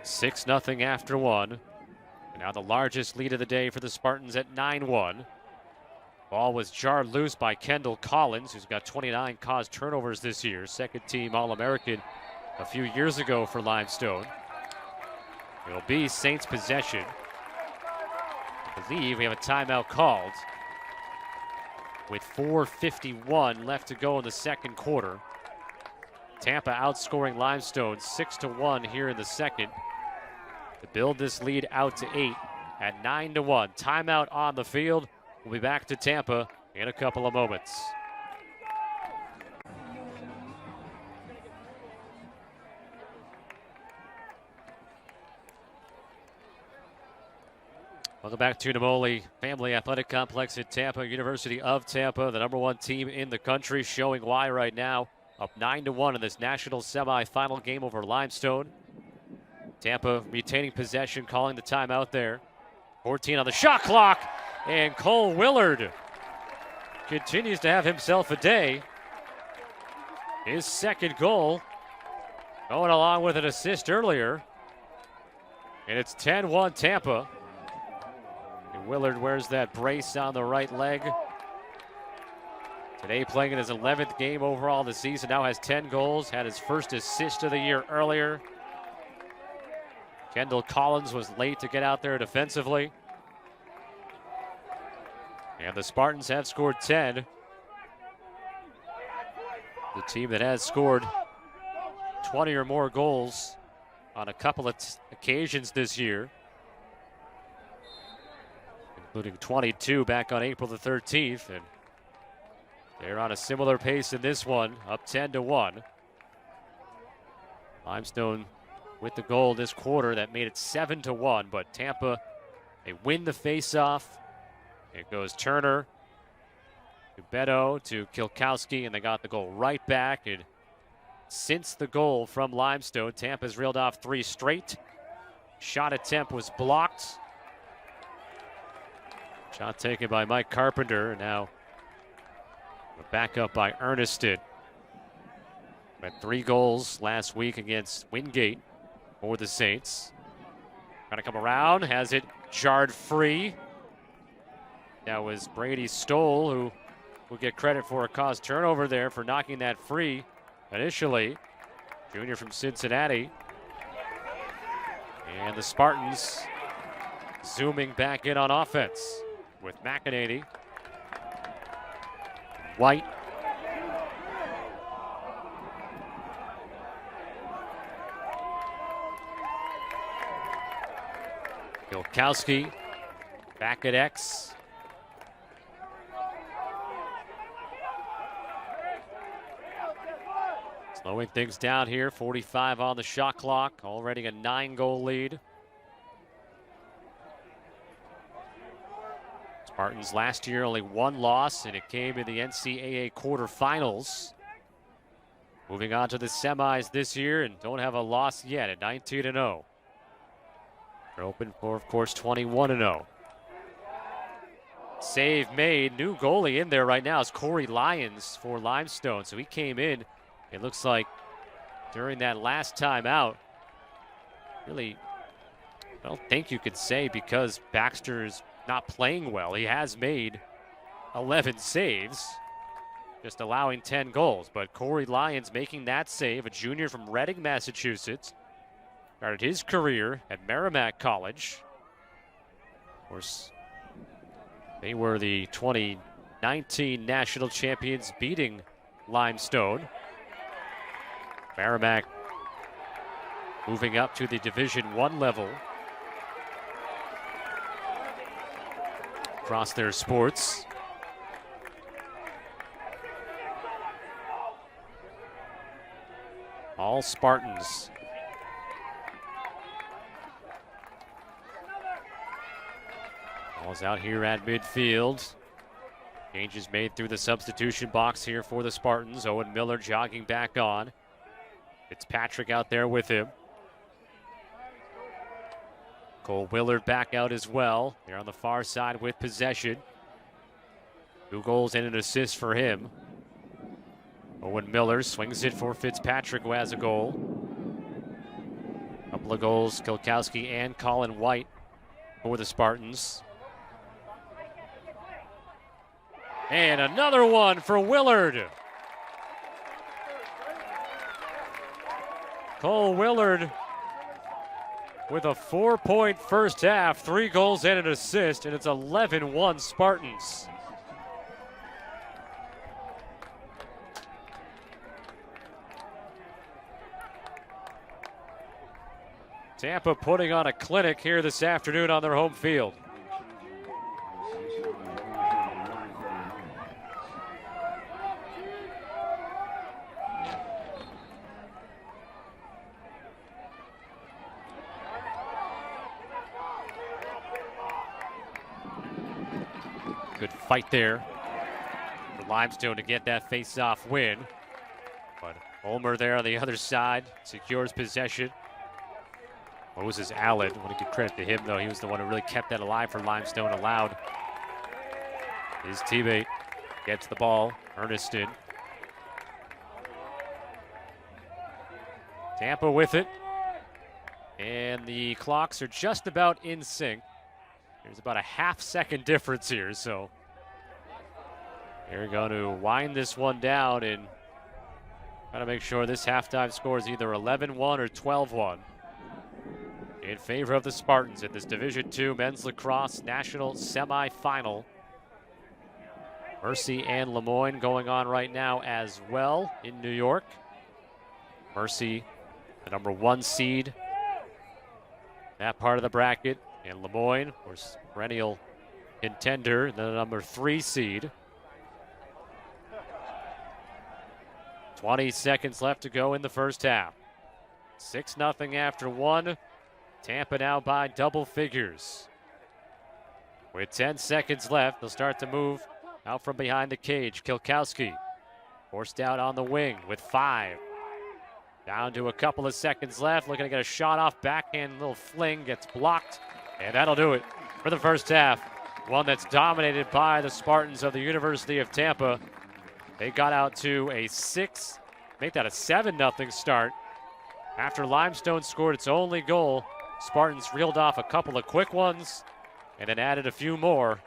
6-0 after 1. And now the largest lead of the day for the Spartans at 9-1. Ball was jarred loose by Kendall Collins, who's got 29 caused turnovers this year. Second team All-American a few years ago for Limestone. It'll be Saints possession. I believe we have a timeout called with 4:51 left to go in the second quarter. Tampa outscoring Limestone 6-1 here in the second to build this lead out to 8 at 9-1. Timeout on the field. We'll be back to Tampa in a couple of moments. Welcome back to Namoli Family Athletic Complex at Tampa, University of Tampa, the #1 team in the country, showing why right now. Up 9-1 in this national semifinal game over Limestone. Tampa retaining possession, calling the timeout there. 14 on the shot clock, and Cole Willard continues to have himself a day. His second goal, going along with an assist earlier. And it's 10-1 Tampa. And Willard wears that brace on the right leg. Today playing in his 11th game overall this season, now has 10 goals, had his first assist of the year earlier. Kendall Collins was late to get out there defensively. And the Spartans have scored 10. The team that has scored 20 or more goals on a couple of occasions this year, including 22 back on April the 13th. And they're on a similar pace in this one, up 10-1. Limestone with the goal this quarter that made it 7-1, but Tampa, they win the face-off. It goes Turner to Beto to Kilkowski, and they got the goal right back. And since the goal from Limestone, Tampa's reeled off 3 straight. Shot attempt was blocked. Shot taken by Mike Carpenter, and now back up by Erneston. Had 3 goals last week against Wingate for the Saints. Trying to come around, has it jarred free. That was Brady Stoll, who will get credit for a caused turnover there for knocking that free initially. Junior from Cincinnati. And the Spartans zooming back in on offense with McEnany. White. Kilkowski back at X. Slowing things down here, 45 on the shot clock, already a 9-goal lead. Spartans last year only 1 loss, and it came in the NCAA quarterfinals. Moving on to the semis this year, and don't have a loss yet at 19-0. They're open for, of course, 21-0. Save made. New goalie in there right now is Corey Lyons for Limestone. So he came in, it looks like, during that last time out. Really, I don't think you could say because Baxter's not playing well. He has made 11 saves, just allowing 10 goals. But Corey Lyons making that save, a junior from Reading, Massachusetts. Started his career at Merrimack College. Of course, they were the 2019 national champions, beating Limestone. Merrimack moving up to the Division I level across their sports. All Spartans. Ball's out here at midfield. Changes made through the substitution box here for the Spartans. Owen Miller jogging back on. Fitzpatrick out there with him. Cole Willard back out as well. They're on the far side with possession. 2 goals and an assist for him. Owen Miller swings it for Fitzpatrick, who has a goal. Couple of goals, Kilkowski and Colin White for the Spartans. And another one for Willard. Cole Willard with a 4-point first half, 3 goals and an assist, and it's 11-1 Spartans. Tampa putting on a clinic here this afternoon on their home field. Good fight there for Limestone to get that face-off win. But Ulmer there on the other side secures possession. Moses Allen, I want to give credit to him, though. He was the one who really kept that alive for Limestone, allowed his teammate gets the ball. Erneston. Tampa with it. And the clocks are just about in sync. There's about a half-second difference here, so they're going to wind this one down and try to make sure this halftime score is either 11-1 or 12-1 in favor of the Spartans in this Division II Men's Lacrosse National Semifinal. Mercy and Lemoyne going on right now as well in New York. Mercy, the number 1 seed, that part of the bracket. And Lemoyne, of course, perennial contender, the number 3 seed. 20 seconds left to go in the first half. 6-0 after 1. Tampa now by double figures. With 10 seconds left, they'll start to move out from behind the cage. Kilkowski forced out on the wing with 5. Down to a couple of seconds left. Looking to get a shot off, backhand little fling, gets blocked. And that'll do it for the first half. One that's dominated by the Spartans of the University of Tampa. They got out to a 7-0 start. After Limestone scored its only goal, Spartans reeled off a couple of quick ones and then added a few more.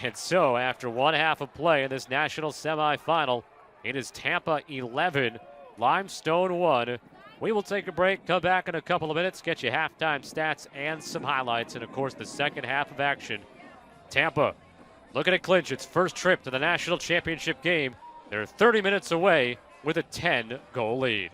And so after one half of play in this national semifinal, it is Tampa 11, Limestone 1. We will take a break, come back in a couple of minutes, get you halftime stats and some highlights, and of course the second half of action. Tampa looking to clinch its first trip to the national championship game. They're 30 minutes away with a 10-goal lead.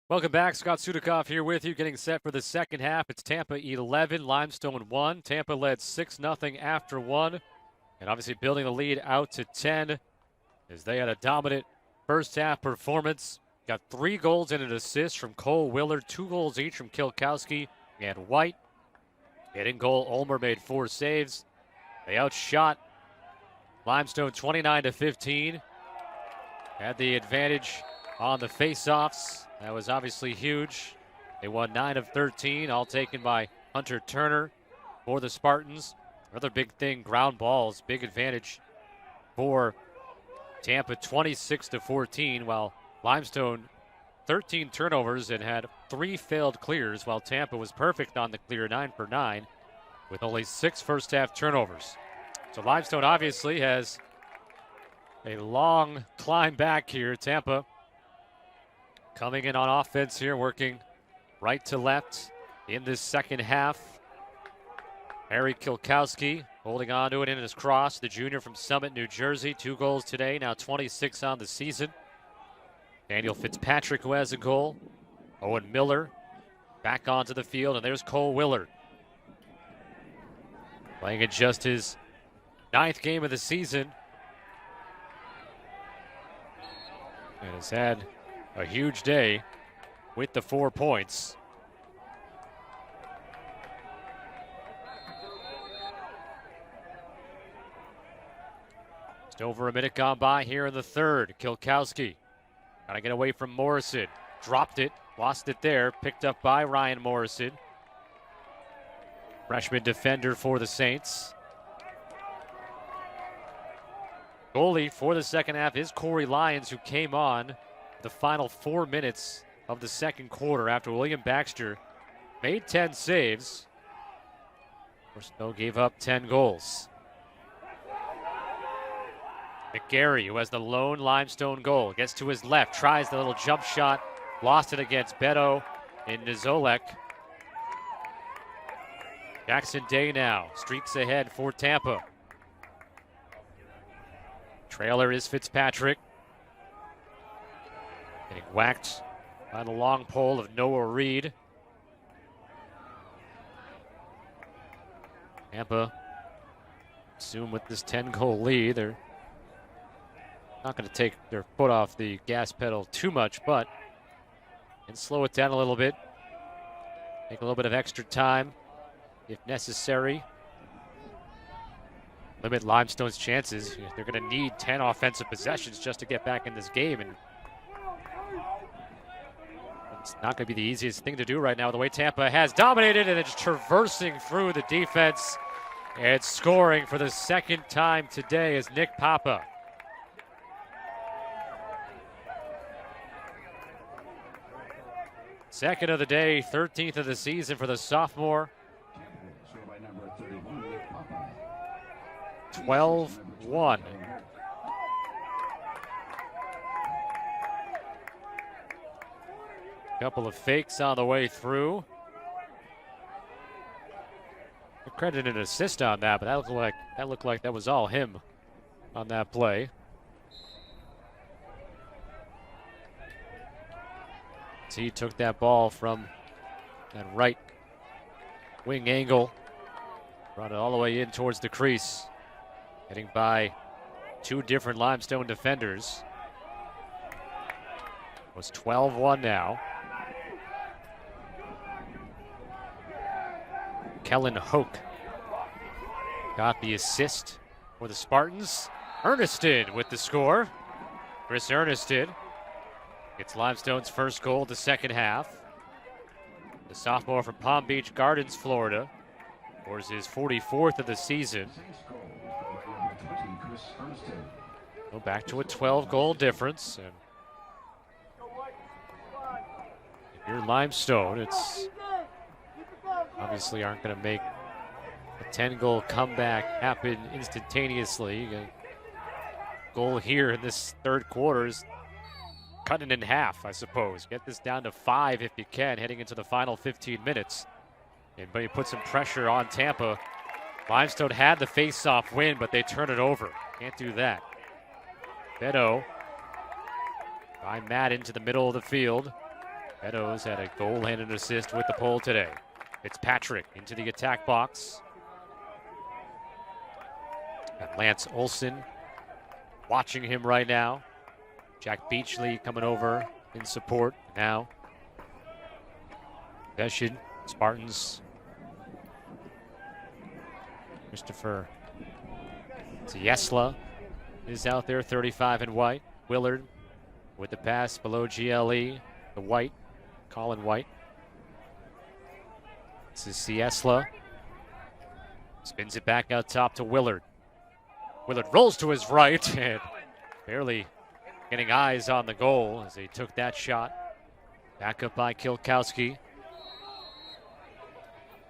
Welcome back. Scott Sudikoff here with you, getting set for the second half. It's Tampa 11, Limestone 1. Tampa led 6-0 after 1, and obviously building the lead out to 10 as they had a dominant first half performance. Got 3 goals and an assist from Cole Willard, 2 goals each from Kilkowski and White. And in goal, Ulmer made 4 saves. They outshot Limestone 29-15. Had the advantage on the faceoffs. That was obviously huge. They won 9 of 13, all taken by Hunter Turner for the Spartans. Another big thing, ground balls, big advantage for Tampa, 26-14, while Limestone 13 turnovers and had 3 failed clears, while Tampa was perfect on the clear, 9 for 9, with only 6 first half turnovers. So Limestone obviously has a long climb back here. Tampa coming in on offense here, working right to left in this second half. Harry Kilkowski holding on to it in his cross, the junior from Summit, New Jersey. 2 goals today, now 26 on the season. Daniel Fitzpatrick, who has a goal. Owen Miller back onto the field, and there's Cole Willard. Playing in just his 9th game of the season. And has had a huge day with the 4 points. Just over a minute gone by here in the third. Kilkowski trying to get away from Morrison. Dropped it, lost it there. Picked up by Ryan Morrison. Freshman defender for the Saints. Goalie for the second half is Corey Lyons, who came on the final 4 minutes of the second quarter after William Baxter made 10 saves. Of course, Snow gave up 10 goals. McGarry, who has the lone Limestone goal, gets to his left, tries the little jump shot, lost it against Beto and Nizolek. Jackson Day now streaks ahead for Tampa. Trailer is Fitzpatrick. Getting whacked by the long pole of Noah Reed. Tampa, soon with this 10-goal lead, they're not going to take their foot off the gas pedal too much, but can slow it down a little bit. Take a little bit of extra time if necessary. Limit Limestone's chances. They're going to need 10 offensive possessions just to get back in this game, and it's not going to be the easiest thing to do right now. The way Tampa has dominated, and it's traversing through the defense and scoring for the second time today is Nick Papa. Second of the day, 13th of the season for the sophomore. 12-1. Couple of fakes on the way through. Credit and assist on that, but that looked like that was all him on that play. So he took that ball from that right wing angle, brought it all the way in towards the crease, heading by 2 different Limestone defenders. It was 12-1 now. Kellen Hoke got the assist for the Spartans. Erneston with the score. Chris Erneston gets Limestone's first goal of the second half. The sophomore from Palm Beach Gardens, Florida, scores his 44th of the season. Go back to a 12-goal difference. And if you're Limestone, it's obviously aren't going to make a 10-goal comeback happen instantaneously. A goal here in this third quarter is cutting it in half, I suppose. Get this down to 5 if you can, heading into the final 15 minutes. But you put some pressure on Tampa. Limestone had the face-off win, but they turn it over. Can't do that. Beto by Matt into the middle of the field. Meadows had a goal and an assist with the pole today. Fitzpatrick into the attack box. And Lance Olson watching him right now. Jack Beachley coming over in support now. Possession, Spartans. Christopher Ziesla is out there, 35 in white. Willard with the pass below GLE, the white, Colin White. This is Ziesla. Spins it back out top to Willard. Willard rolls to his right and barely getting eyes on the goal as he took that shot. Back up by Kilkowski.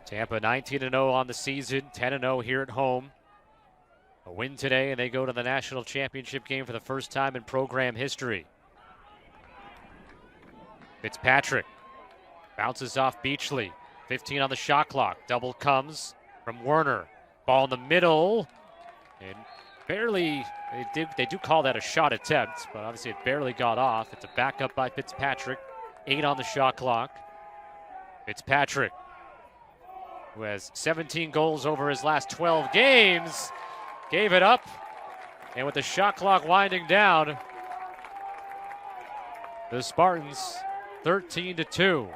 Tampa 19-0 on the season, 10-0 here at home. A win today, and they go to the national championship game for the first time in program history. Fitzpatrick bounces off Beachley. 15 on the shot clock. Double comes from Werner. Ball in the middle, and barely, they do call that a shot attempt, but obviously it barely got off. It's a backup by Fitzpatrick. 8 on the shot clock. Fitzpatrick, who has 17 goals over his last 12 games, gave it up. And with the shot clock winding down, the Spartans 13-2.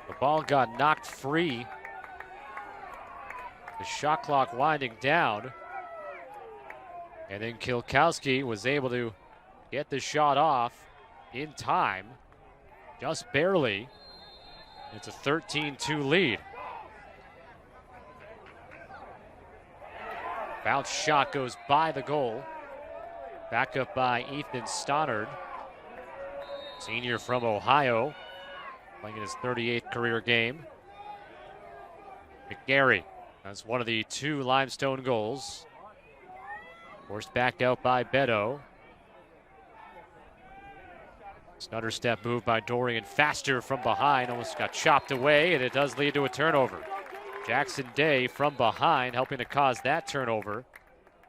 The ball got knocked free. The shot clock winding down. And then Kilkowski was able to get the shot off in time, just barely. It's a 13-2 lead. Bounce shot goes by the goal. Back up by Ethan Stoddard, senior from Ohio, playing in his 38th career game. McGarry, that's one of the 2 Limestone goals. Forced back out by Beto. Stutter step move by Dorian, faster from behind, almost got chopped away, and it does lead to a turnover. Jackson Day from behind, helping to cause that turnover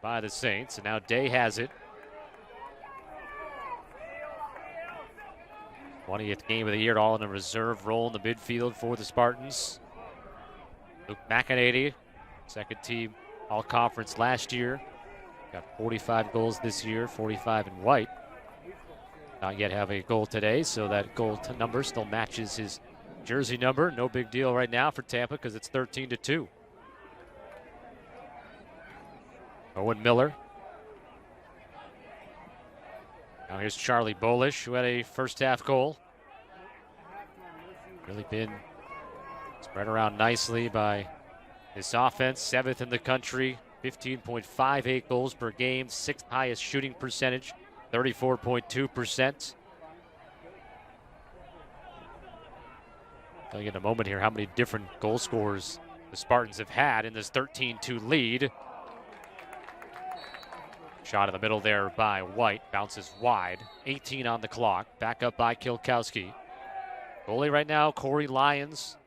by the Saints, and now Day has it. 20th game of the year, all in a reserve role in the midfield for the Spartans. Luke McInady, second team all-conference last year. Got 45 goals this year, 45 in white. Not yet have a goal today, so that goal number still matches his jersey number. No big deal right now for Tampa because it's 13-2. Owen Miller. Now here's Charlie Bolish, who had a first half goal. Really been spread around nicely by this offense. 7th in the country, 15.58 goals per game, 6th highest shooting percentage, 34.2%. I'll tell you in a moment here how many different goal scorers the Spartans have had in this 13-2 lead. Shot in the middle there by White, bounces wide. 18 on the clock, back up by Kilkowski. Goalie right now, Corey Lyons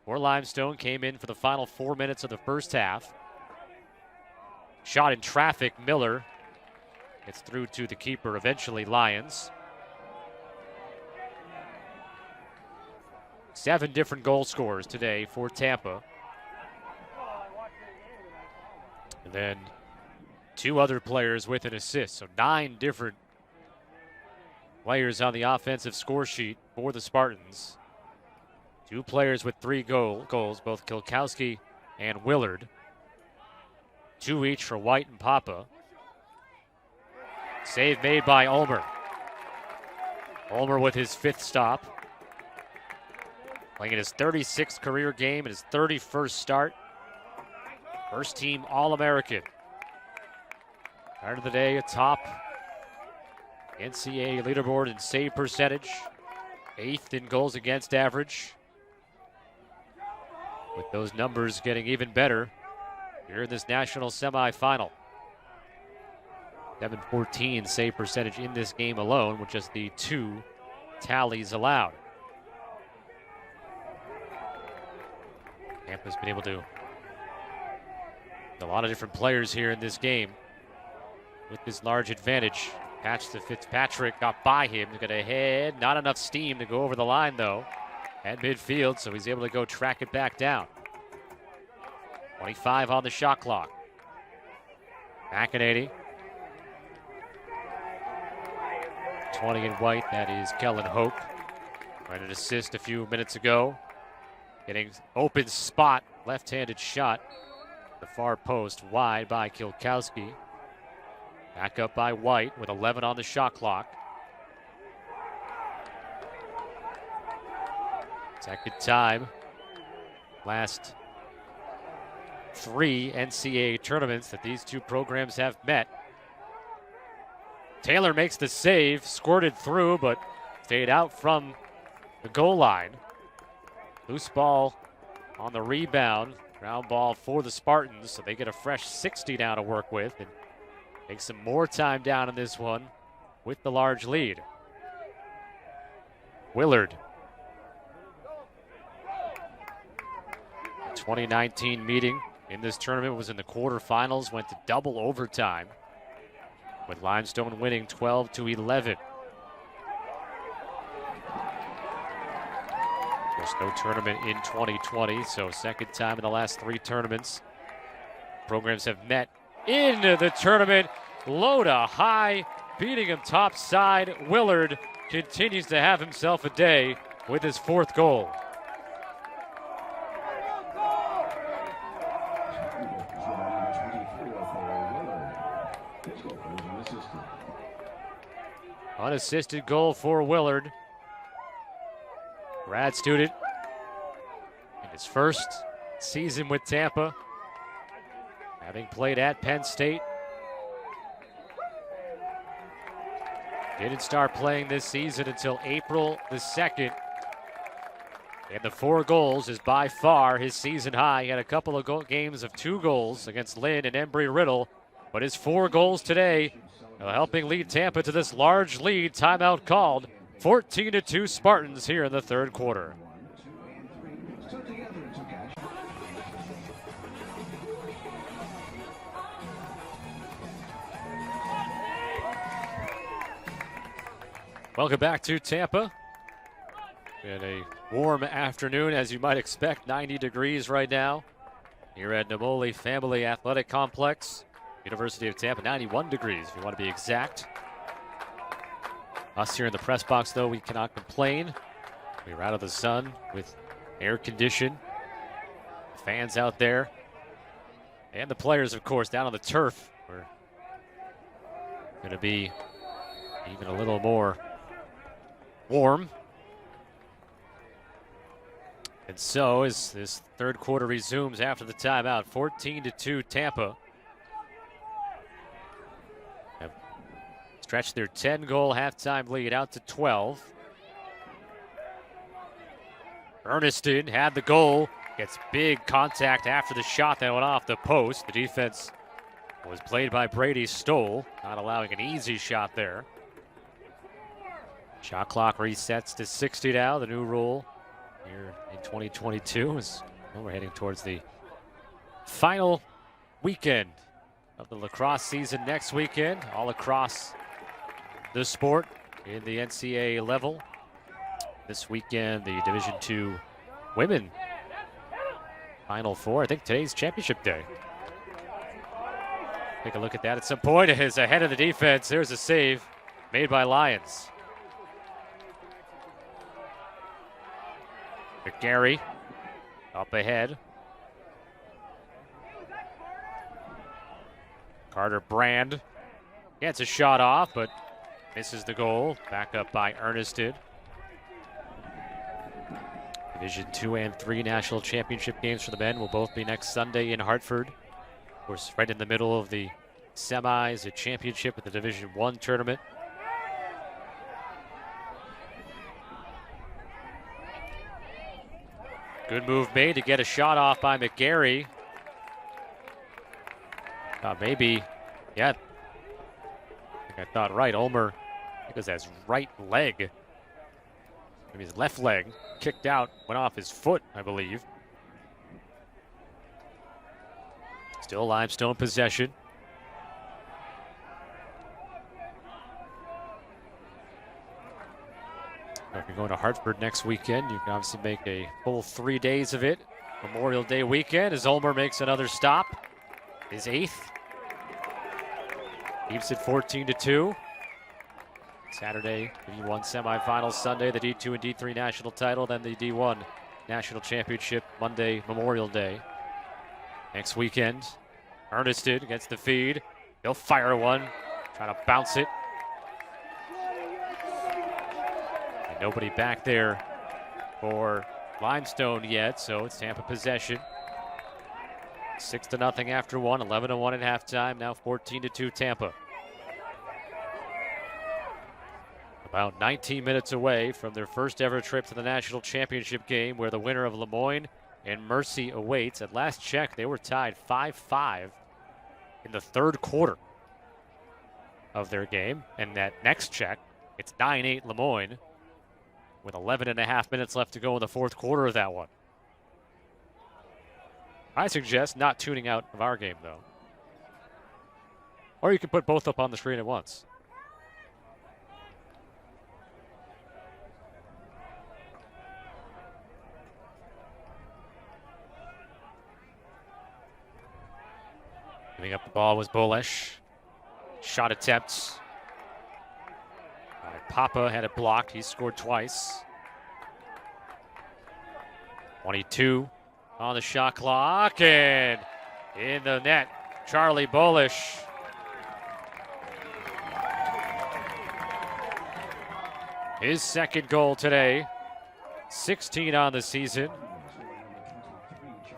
for Limestone, came in for the final 4 minutes of the first half. Shot in traffic, Miller. It's through to the keeper, eventually Lyons. 7 different goal scorers today for Tampa. And then 2 other players with an assist, so 9 different players on the offensive score sheet for the Spartans. 2 players with 3 goals, both Kilkowski and Willard. 2 each for White and Papa. Save made by Ulmer. Ulmer with his 5th stop. Playing in his 36th career game and his 31st start. First team All-American. Start of the day atop NCAA leaderboard in save percentage. 8th in goals against average. With those numbers getting even better here in this national semifinal. 714 save percentage in this game alone, with just the 2 tallies allowed. Tampa's been able to, a lot of different players here in this game with this large advantage. Patch to Fitzpatrick, got by him, got ahead, not enough steam to go over the line though at midfield, so he's able to go track it back down. 25 on the shot clock. McEnany. 20 in white, that is Kellen Hope. Right, an assist a few minutes ago. Getting open spot, left-handed shot. The far post, wide by Kilkowski. Back up by White with 11 on the shot clock. Second time. Last 3 NCAA tournaments that these two programs have met. Taylor makes the save, squirted through, but stayed out from the goal line. Loose ball on the rebound. Ground ball for the Spartans, so they get a fresh 60 now to work with and take some more time down in this one with the large lead. Willard. The 2019 meeting in this tournament was in the quarterfinals, went to double overtime, with Limestone winning 12-11. There's no tournament in 2020, so second time in the last 3 tournaments. Programs have met in the tournament. Loda high, beating him top side. Willard continues to have himself a day with his 4th goal. Unassisted goal for Willard. Grad student in his first season with Tampa, having played at Penn State. Didn't start playing this season until April the 2nd. And the 4 goals is by far his season high. He had a couple of games of 2 goals against Lynn and Embry-Riddle, but his 4 goals today helping lead Tampa to this large lead. Timeout called. 14-2 Spartans here in the 3rd quarter. Welcome back to Tampa. We had a warm afternoon, as you might expect, 90 degrees right now here at Namoli Family Athletic Complex. University of Tampa, 91 degrees if you want to be exact. Us here in the press box, though, we cannot complain. We were out of the sun with air condition. Fans out there. And the players, of course, down on the turf. We're going to be even a little more warm. And so, as this 3rd quarter resumes after the timeout, 14-2 Tampa. Have stretched their 10-goal halftime lead out to 12. Erneston had the goal, gets big contact after the shot that went off the post. The defense was played by Brady Stoll, not allowing an easy shot there. Shot clock resets to 60 now, the new rule here in 2022. As we're heading towards the final weekend of the lacrosse season next weekend, all across the sport in the NCAA level. This weekend, the Division II women Final Four. I think today's championship day. Take a look at that at some point. It is ahead of the defense. There's a save made by Lions. Gary up ahead. Carter Brand gets a shot off, but misses the goal. Back up by Ernested. Division II and III national championship games for the men will both be next Sunday in Hartford. Of course, right in the middle of the semis, a championship at the Division I tournament. Good move made to get a shot off by McGarry. Maybe, yeah. I thought right. Ulmer, because that's right leg. Maybe his left leg kicked out, went off his foot, I believe. Still Limestone possession. If you're going to Hartford next weekend, you can obviously make a full 3 days of it. Memorial Day weekend as Ulmer makes another stop. His 8th. Keeps it 14-2. Saturday, D1 semifinals. Sunday, the D2 and D3 national title. Then the D1 national championship Monday, Memorial Day. Next weekend, Ernested against the feed. He'll fire one, trying to bounce it. And nobody back there for Limestone yet, so it's Tampa possession. 6-0 after one, 11-1 at halftime, now 14-2 Tampa. About 19 minutes away from their first ever trip to the national championship game, where the winner of Lemoyne and Mercy awaits. At last check, they were tied 5-5 in the third quarter of their game. And that next check, it's 9-8 Lemoyne with 11.5 minutes left to go in the fourth quarter of that one. I suggest not tuning out of our game, though. Or you can put both up on the screen at once. Giving up the ball was Bolesh. Shot attempts. Papa had it blocked. He scored twice. 22 on the shot clock, and in the net, Charlie Bolesh. His second goal today. 16 on the season.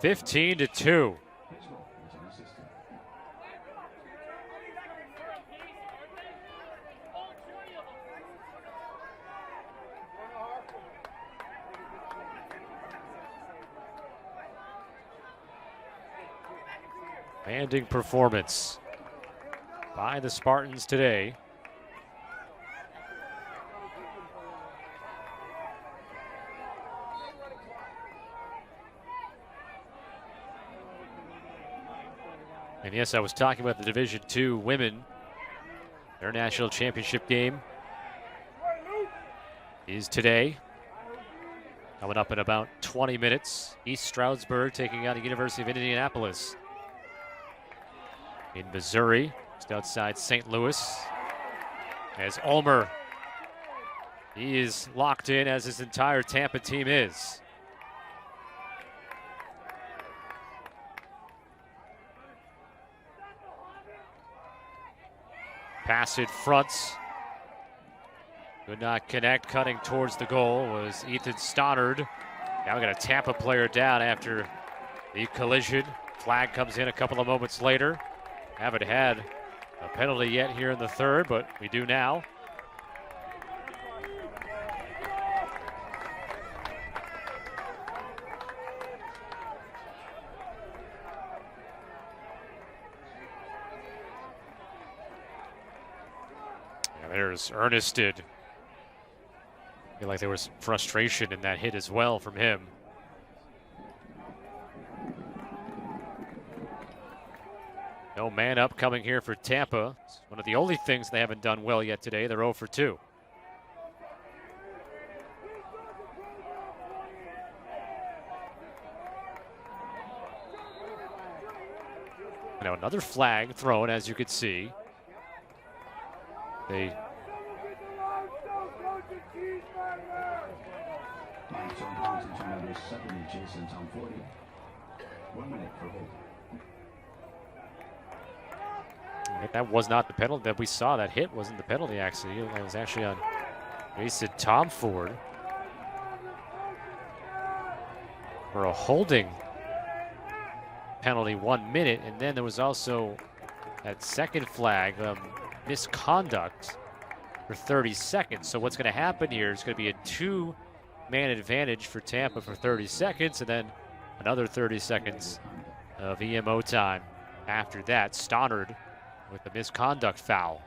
15-2. Commanding performance by the Spartans today. And yes, I was talking about the Division II women. Their national championship game is today. Coming up in about 20 minutes. East Stroudsburg taking on the University of Indianapolis. In Missouri, just outside St. Louis. As Ulmer, he is locked in, as his entire Tampa team is. Pass it fronts. Could not connect. Cutting towards the goal was Ethan Stoddard. Now we got a Tampa player down after the collision. Flag comes in a couple of moments later. Haven't had a penalty yet here in the third, but we do now. And there's Ernested. I feel like there was frustration in that hit as well from him. No man up coming here for Tampa. It's one of the only things they haven't done well yet today. They're 0 for 2. Now another flag thrown, as you could see. They that was not the penalty that we saw. That hit wasn't the penalty, actually. It was actually on Mason Tom Ford for a holding penalty 1 minute. And then there was also that second flag, misconduct for 30 seconds. So what's going to happen here is going to be a 2-man advantage for Tampa for 30 seconds, and then another 30 seconds of EMO time after that. Stoddard with the misconduct foul.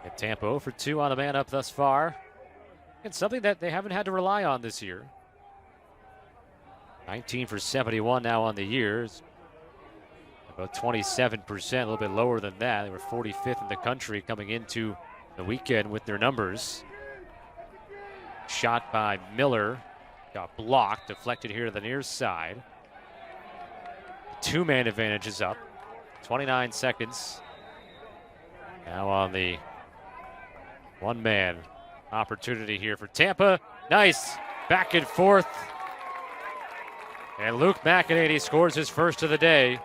And Tampa 0 for 2 on the man up thus far. And something that they haven't had to rely on this year. 19 for 71 now on the year. About 27%, a little bit lower than that. They were 45th in the country coming into the weekend with their numbers. Shot by Miller. Got blocked, deflected here to the near side. Two-man advantage is up. 29 seconds. Now on the one-man opportunity here for Tampa. Nice back and forth. And Luke McEnany scores his first of the day.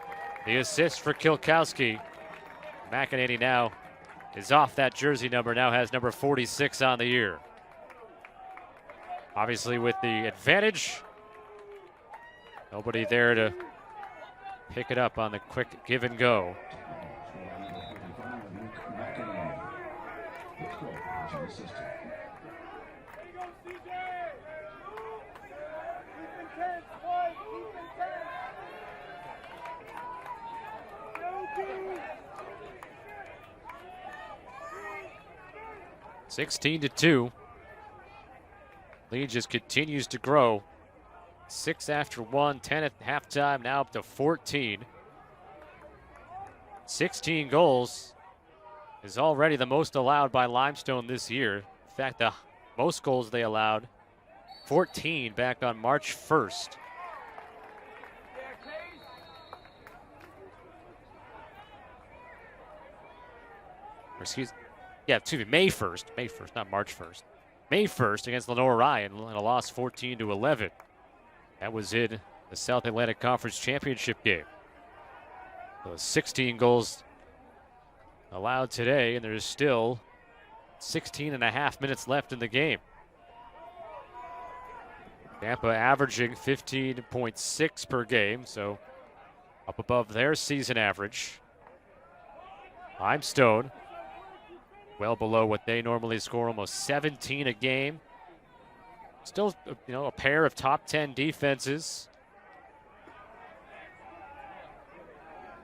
The assist for Kilkowski. McEnany now is off that jersey number, now has number 46 on the year. Obviously with the advantage, nobody there to pick it up on the quick give and go. (16-2). Lead just continues to grow. 6 after 1, 10 at halftime, now up to 14. 16 goals is already the most allowed by Limestone this year. In fact, the most goals they allowed, 14 back on March 1st. May 1st, not March 1st. May 1st against Lenore Ryan in a loss 14-11. That was in the South Atlantic Conference Championship game. So 16 goals allowed today, and there's still 16 and a half minutes left in the game. Tampa averaging 15.6 per game, so up above their season average. Limestone well below what they normally score, almost 17 a game. Still, a pair of top 10 defenses.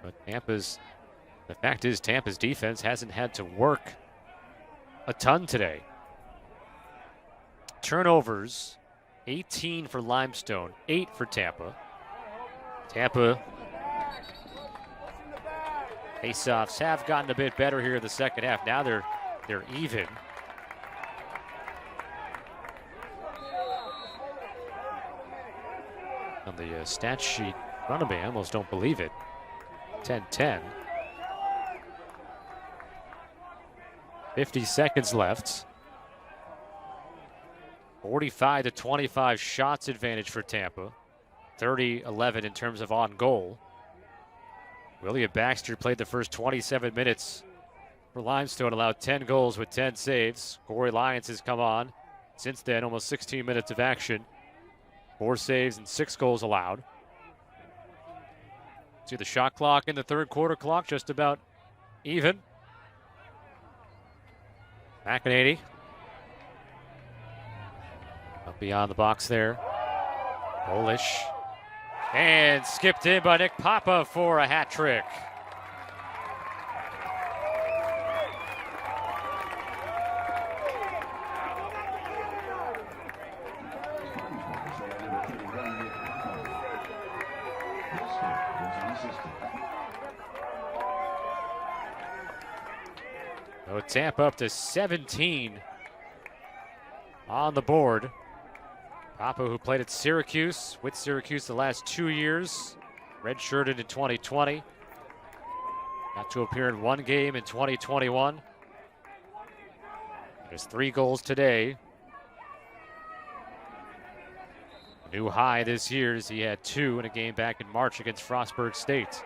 But the fact is Tampa's defense hasn't had to work a ton today. Turnovers, 18 for Limestone, 8 for Tampa. Tampa faceoffs have gotten a bit better here in the second half. Now they're even. On the stat sheet in front of me, I almost don't believe it. 10-10. 50 seconds left. 45-25 shots advantage for Tampa. 30-11 in terms of on goal. William Baxter played the first 27 minutes for Limestone, allowed 10 goals with 10 saves. Corey Lyons has come on. Since then, almost 16 minutes of action. 4 saves and 6 goals allowed. See the shot clock in the third quarter clock, just about even. McEnany up beyond the box there. Polish. And skipped in by Nick Papa for a hat trick. So Tampa up to 17 on the board. Papa, who played at Syracuse, with Syracuse the last 2 years, redshirted in 2020. Got to appear in one game in 2021. There's 3 goals today. A new high this year as he had 2 in a game back in March against Frostburg State.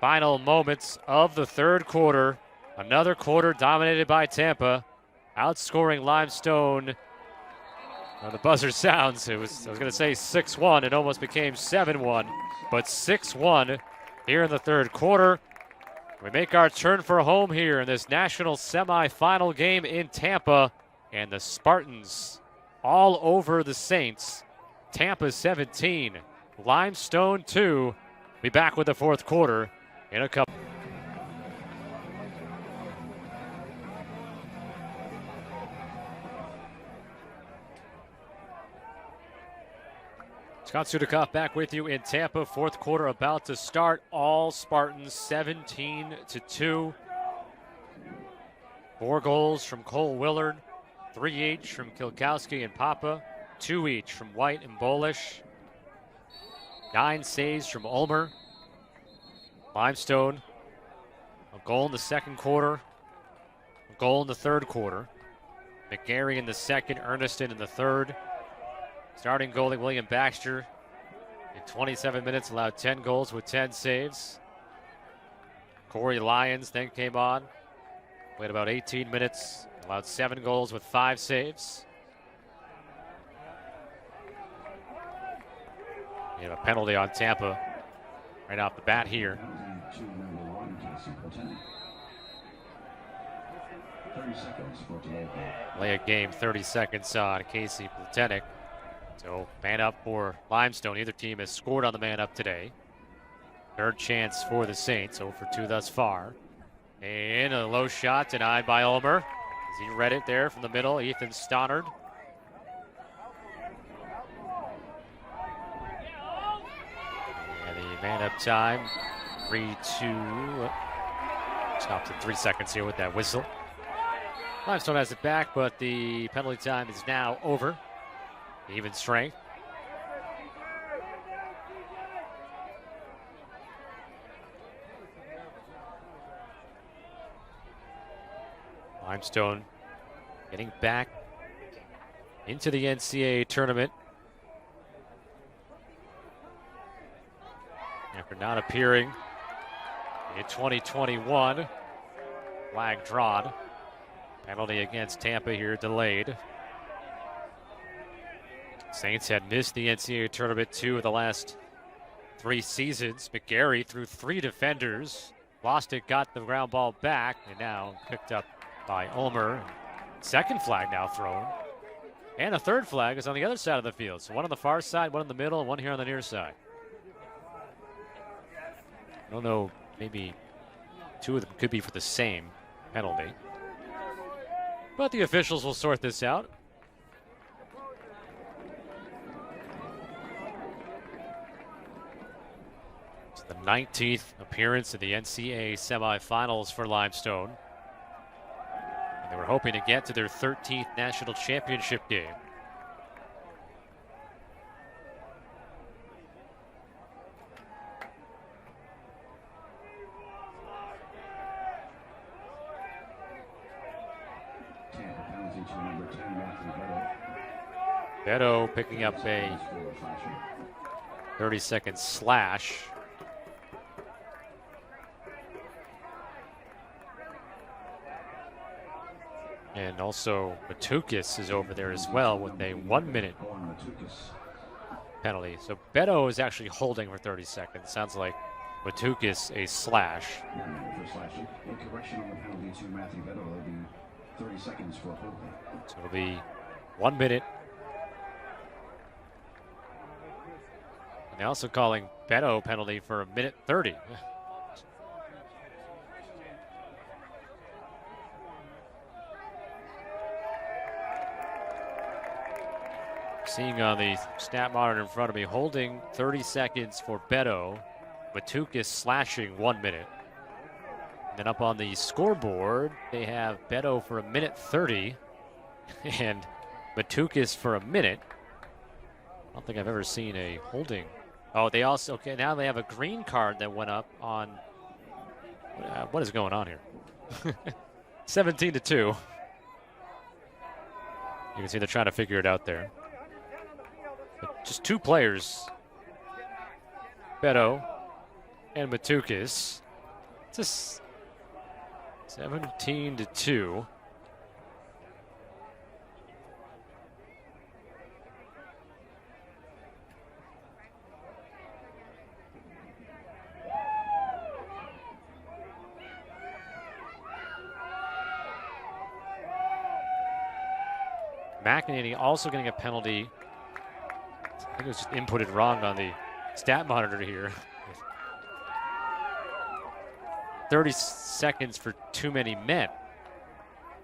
Final moments of the third quarter. Another quarter dominated by Tampa, outscoring Limestone. Well, the buzzer sounds. I was going to say 6-1. It almost became 7-1, but 6-1 here in the third quarter. We make our turn for home here in this national semifinal game in Tampa, and the Spartans all over the Saints. Tampa 17, Limestone 2. Be back with the fourth quarter in a couple. Scott Sudikoff back with you in Tampa. Fourth quarter about to start. All Spartans 17-2. 4 goals from Cole Willard, 3 each from Kilkowski and Papa, 2 each from White and Bolish, 9 saves from Ulmer. Limestone, a goal in the second quarter, a goal in the third quarter. McGarry in the second, Erneston in the third. Starting goalie William Baxter in 27 minutes allowed 10 goals with 10 saves. Corey Lyons then came on, played about 18 minutes, allowed 7 goals with 5 saves. We have a penalty on Tampa right off the bat here. Play a game, 30 seconds on Casey Plutenik. So man up for Limestone. Either team has scored on the man up today. Third chance for the Saints, 0 for 2 thus far. And a low shot denied by Ulmer. As he read it there from the middle, Ethan Stannard. And the man up time, 3-2. Stops at 3 seconds here with that whistle. Limestone has it back, but the penalty time is now over. Even strength. Limestone getting back into the NCAA tournament after not appearing in 2021. Flag drawn. Penalty against Tampa here delayed. Saints had missed the NCAA tournament 2 of the last 3 seasons. McGarry threw 3 defenders, lost it, got the ground ball back, and now picked up by Ulmer. Second flag now thrown. And a third flag is on the other side of the field. So one on the far side, one in the middle, and one here on the near side. I don't know, maybe 2 of them could be for the same penalty. But the officials will sort this out. It's the 19th appearance in the NCAA semifinals for Limestone. And they were hoping to get to their 13th national championship game. Beto picking up a 30-second slash. And also Matukis is over there as well with a 1-minute penalty. So Beto is actually holding for 30 seconds. Sounds like Matukis a slash. So it'll be 1 minute. And they're also calling Beto penalty for 1:30. Seeing on the stat monitor in front of me, holding 30 seconds for Beto. Matukis slashing 1 minute. And then up on the scoreboard, they have Beto for 1:30 and Matukis for 1 minute. I don't think I've ever seen a holding. Oh, they also, okay, now they have a green card that went up on, what is going on here? 17-2. You can see they're trying to figure it out there. But just 2 players, Beto and Matukis. It's a 17-2. McEnany also getting a penalty. I think it was just inputted wrong on the stat monitor here. 30 seconds for too many men.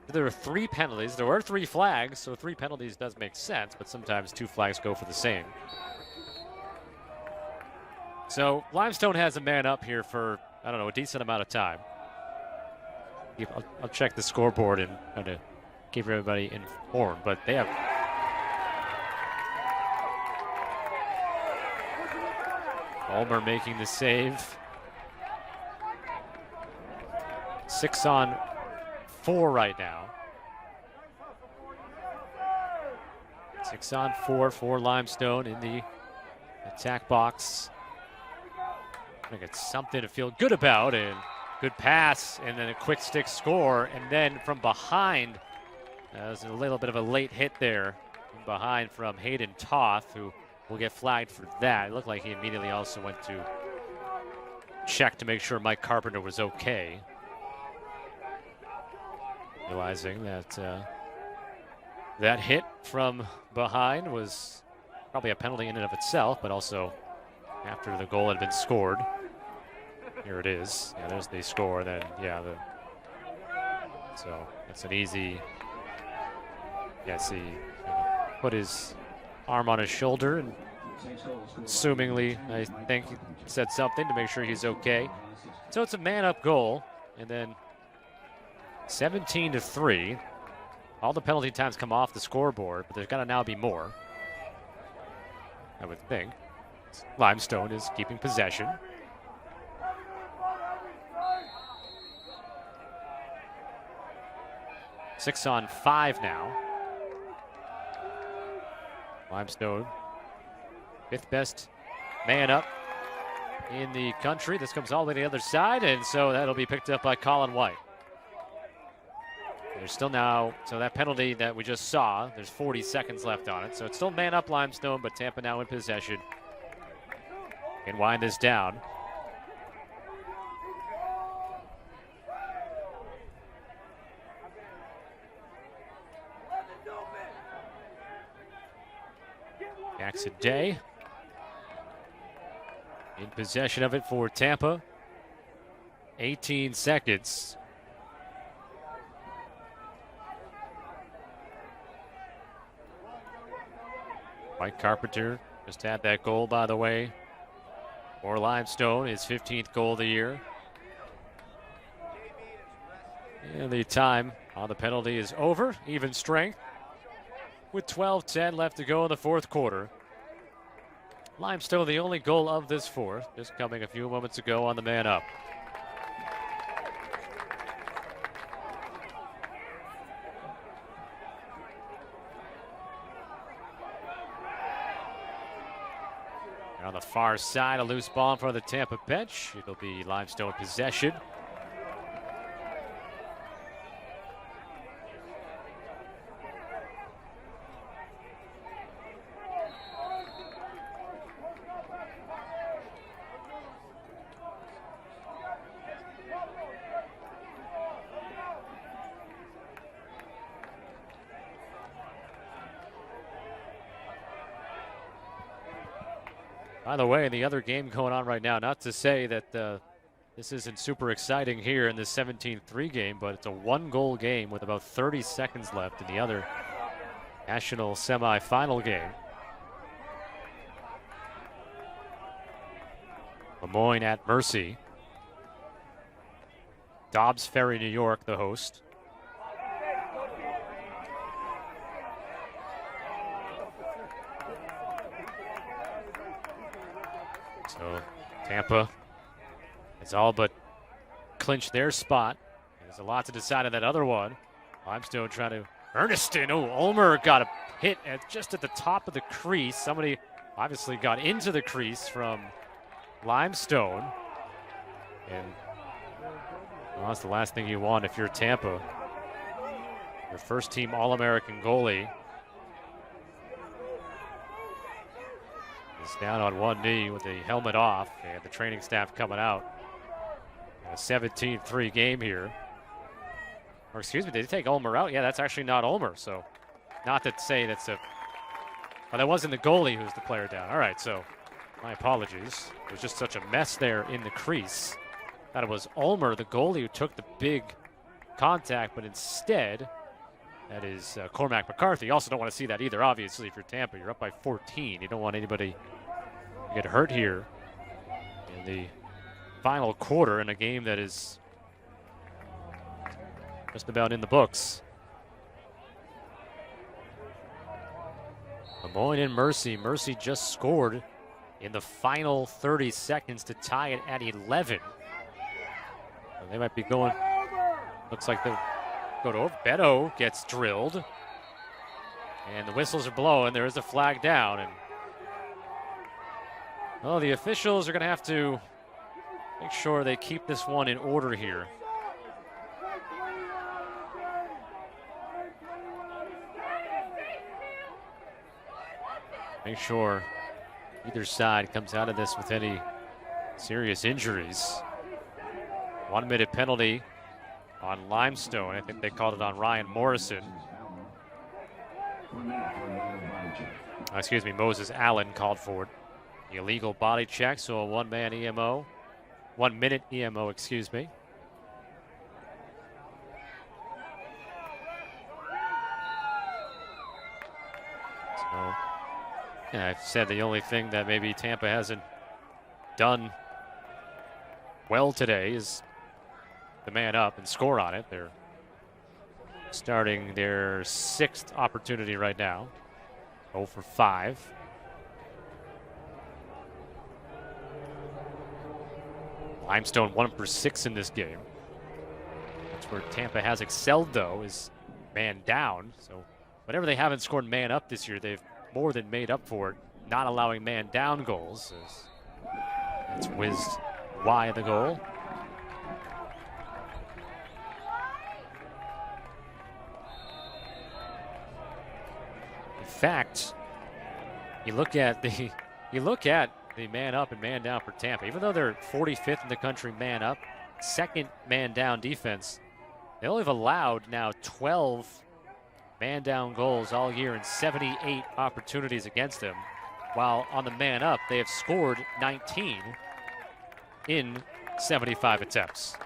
There were 3 penalties. There were 3 flags, so 3 penalties does make sense, but sometimes 2 flags go for the same. So Limestone has a man up here for, I don't know, a decent amount of time. I'll check the scoreboard and kind of keep everybody informed, but they have Ulmer making the save. 6-on-4 right now. 6-on-4 for Limestone in the attack box. I think it's something to feel good about, and good pass, and then a quick stick score, and then from behind, there's a little bit of a late hit there from behind from Hayden Toth, who will get flagged for that. It looked like he immediately also went to check to make sure Mike Carpenter was okay. Realizing that that hit from behind was probably a penalty in and of itself, but also after the goal had been scored. Here it is. Yeah, there's the score. Then, yeah, so that's an easy. Yes, he put his arm on his shoulder and assumingly, I think, said something to make sure he's okay. So it's a man-up goal, and then 17-3. All the penalty times come off the scoreboard, but there's got to now be more, I would think. Limestone is keeping possession. Six on 5 now. Limestone, 5th best man up in the country. This comes all the way to the other side, and so that'll be picked up by Colin White. There's still now, so that penalty that we just saw, there's 40 seconds left on it. So it's still man up Limestone, but Tampa now in possession. Can wind this down. Jackson Day in possession of it for Tampa. 18 seconds. Mike Carpenter just had that goal, by the way, for Limestone, his 15th goal of the year. And the time on the penalty is over, even strength, with 12:10 left to go in the fourth quarter. Limestone, the only goal of this fourth, just coming a few moments ago on the man up. On the far side, a loose ball in front of the Tampa bench. It'll be Limestone possession. By the way, in the other game going on right now, not to say that this isn't super exciting here in this 17-3 game, but it's a one-goal game with about 30 seconds left in the other national semifinal game. Lemoyne at Mercy. Dobbs Ferry, New York, the host. So Tampa has all but clinched their spot. There's a lot to decide on that other one. Limestone trying to. Erneston. Oh, Ulmer got a hit just at the top of the crease. Somebody obviously got into the crease from Limestone. And well, that's the last thing you want if you're Tampa. Your first team All-American goalie is down on one knee with the helmet off, and the training staff coming out. A 17-3 game here. Or excuse me, did they take Ulmer out? Yeah, that's actually not Ulmer. So not to say that's a. Well, that wasn't the goalie who's the player down. All right, so my apologies. It was just such a mess there in the crease. Thought it was Ulmer, the goalie, who took the big contact, but instead, that is Cormac McCarthy. You also don't want to see that either, obviously, if you're Tampa. You're up by 14. You don't want anybody to get hurt here in the final quarter in a game that is just about in the books. Lemoyne and Mercy. Mercy just scored in the final 30 seconds to tie it at 11. And they might be going, looks like they'll go to over. Beto gets drilled. And the whistles are blowing. There is a flag down. And well, the officials are going to have to make sure they keep this one in order here. Make sure either side comes out of this with any serious injuries. 1 minute penalty on Limestone. I think they called it on Ryan Morrison. Excuse me, Moses Allen called for it. The illegal body check, so a 1-man EMO. 1 minute EMO, excuse me. So, yeah, I've said the only thing that maybe Tampa hasn't done well today is the man up and score on it. They're starting their 6th opportunity right now. 0 for 5. Limestone 1 for 6 in this game. That's where Tampa has excelled, though, is man down. So whenever they haven't scored man up this year, they've more than made up for it, not allowing man down goals. It's whizzed wide the goal. In fact, you look at the man up and man down for Tampa. Even though they're 45th in the country man up, 2nd man down defense, they only have allowed now 12 man down goals all year and 78 opportunities against them. While on the man up, they have scored 19 in 75 attempts.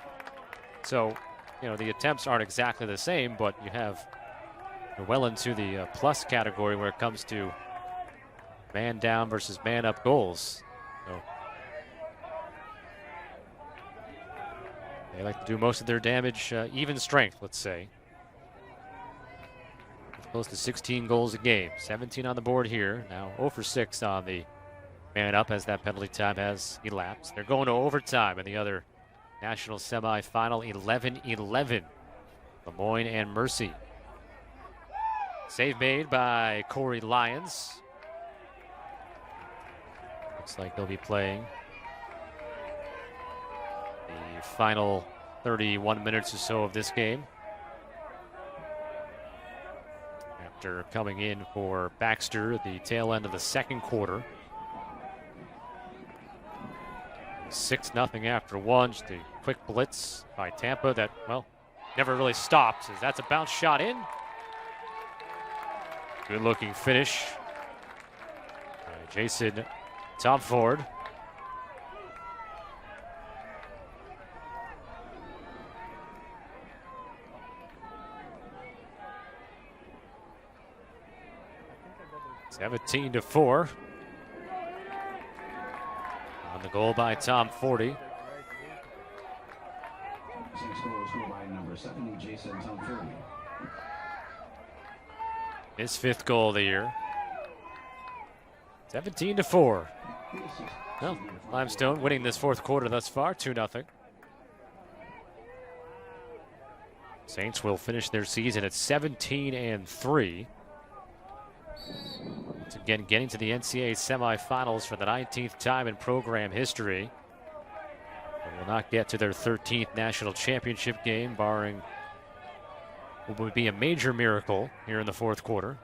So, you know, the attempts aren't exactly the same, but you're well into the plus category where it comes to man down versus man up goals. So they like to do most of their damage even strength, let's say. It's close to 16 goals a game. 17 on the board here. Now 0 for 6 on the man up as that penalty time has elapsed. They're going to overtime in the other national semifinal. 11-11. Lemoyne and Mercy. Save made by Corey Lyons. Looks like they'll be playing the final 31 minutes or so of this game. After coming in for Baxter at the tail end of the 2nd quarter. 6-0 after 1. Just a quick blitz by Tampa that, well, never really stopped. As that's a bounce shot in. Good looking finish by Jason Tom Ford. It's 17-4. On the goal by Tom Forty. Number 70, Jason Tom Forty. His 5th goal of the year. 17-4. Well, Limestone winning this 4th quarter thus far, 2-0. Saints will finish their season at 17-3. Once again, getting to the NCAA semifinals for the 19th time in program history. They will not get to their 13th national championship game, barring what would be a major miracle here in the 4th quarter.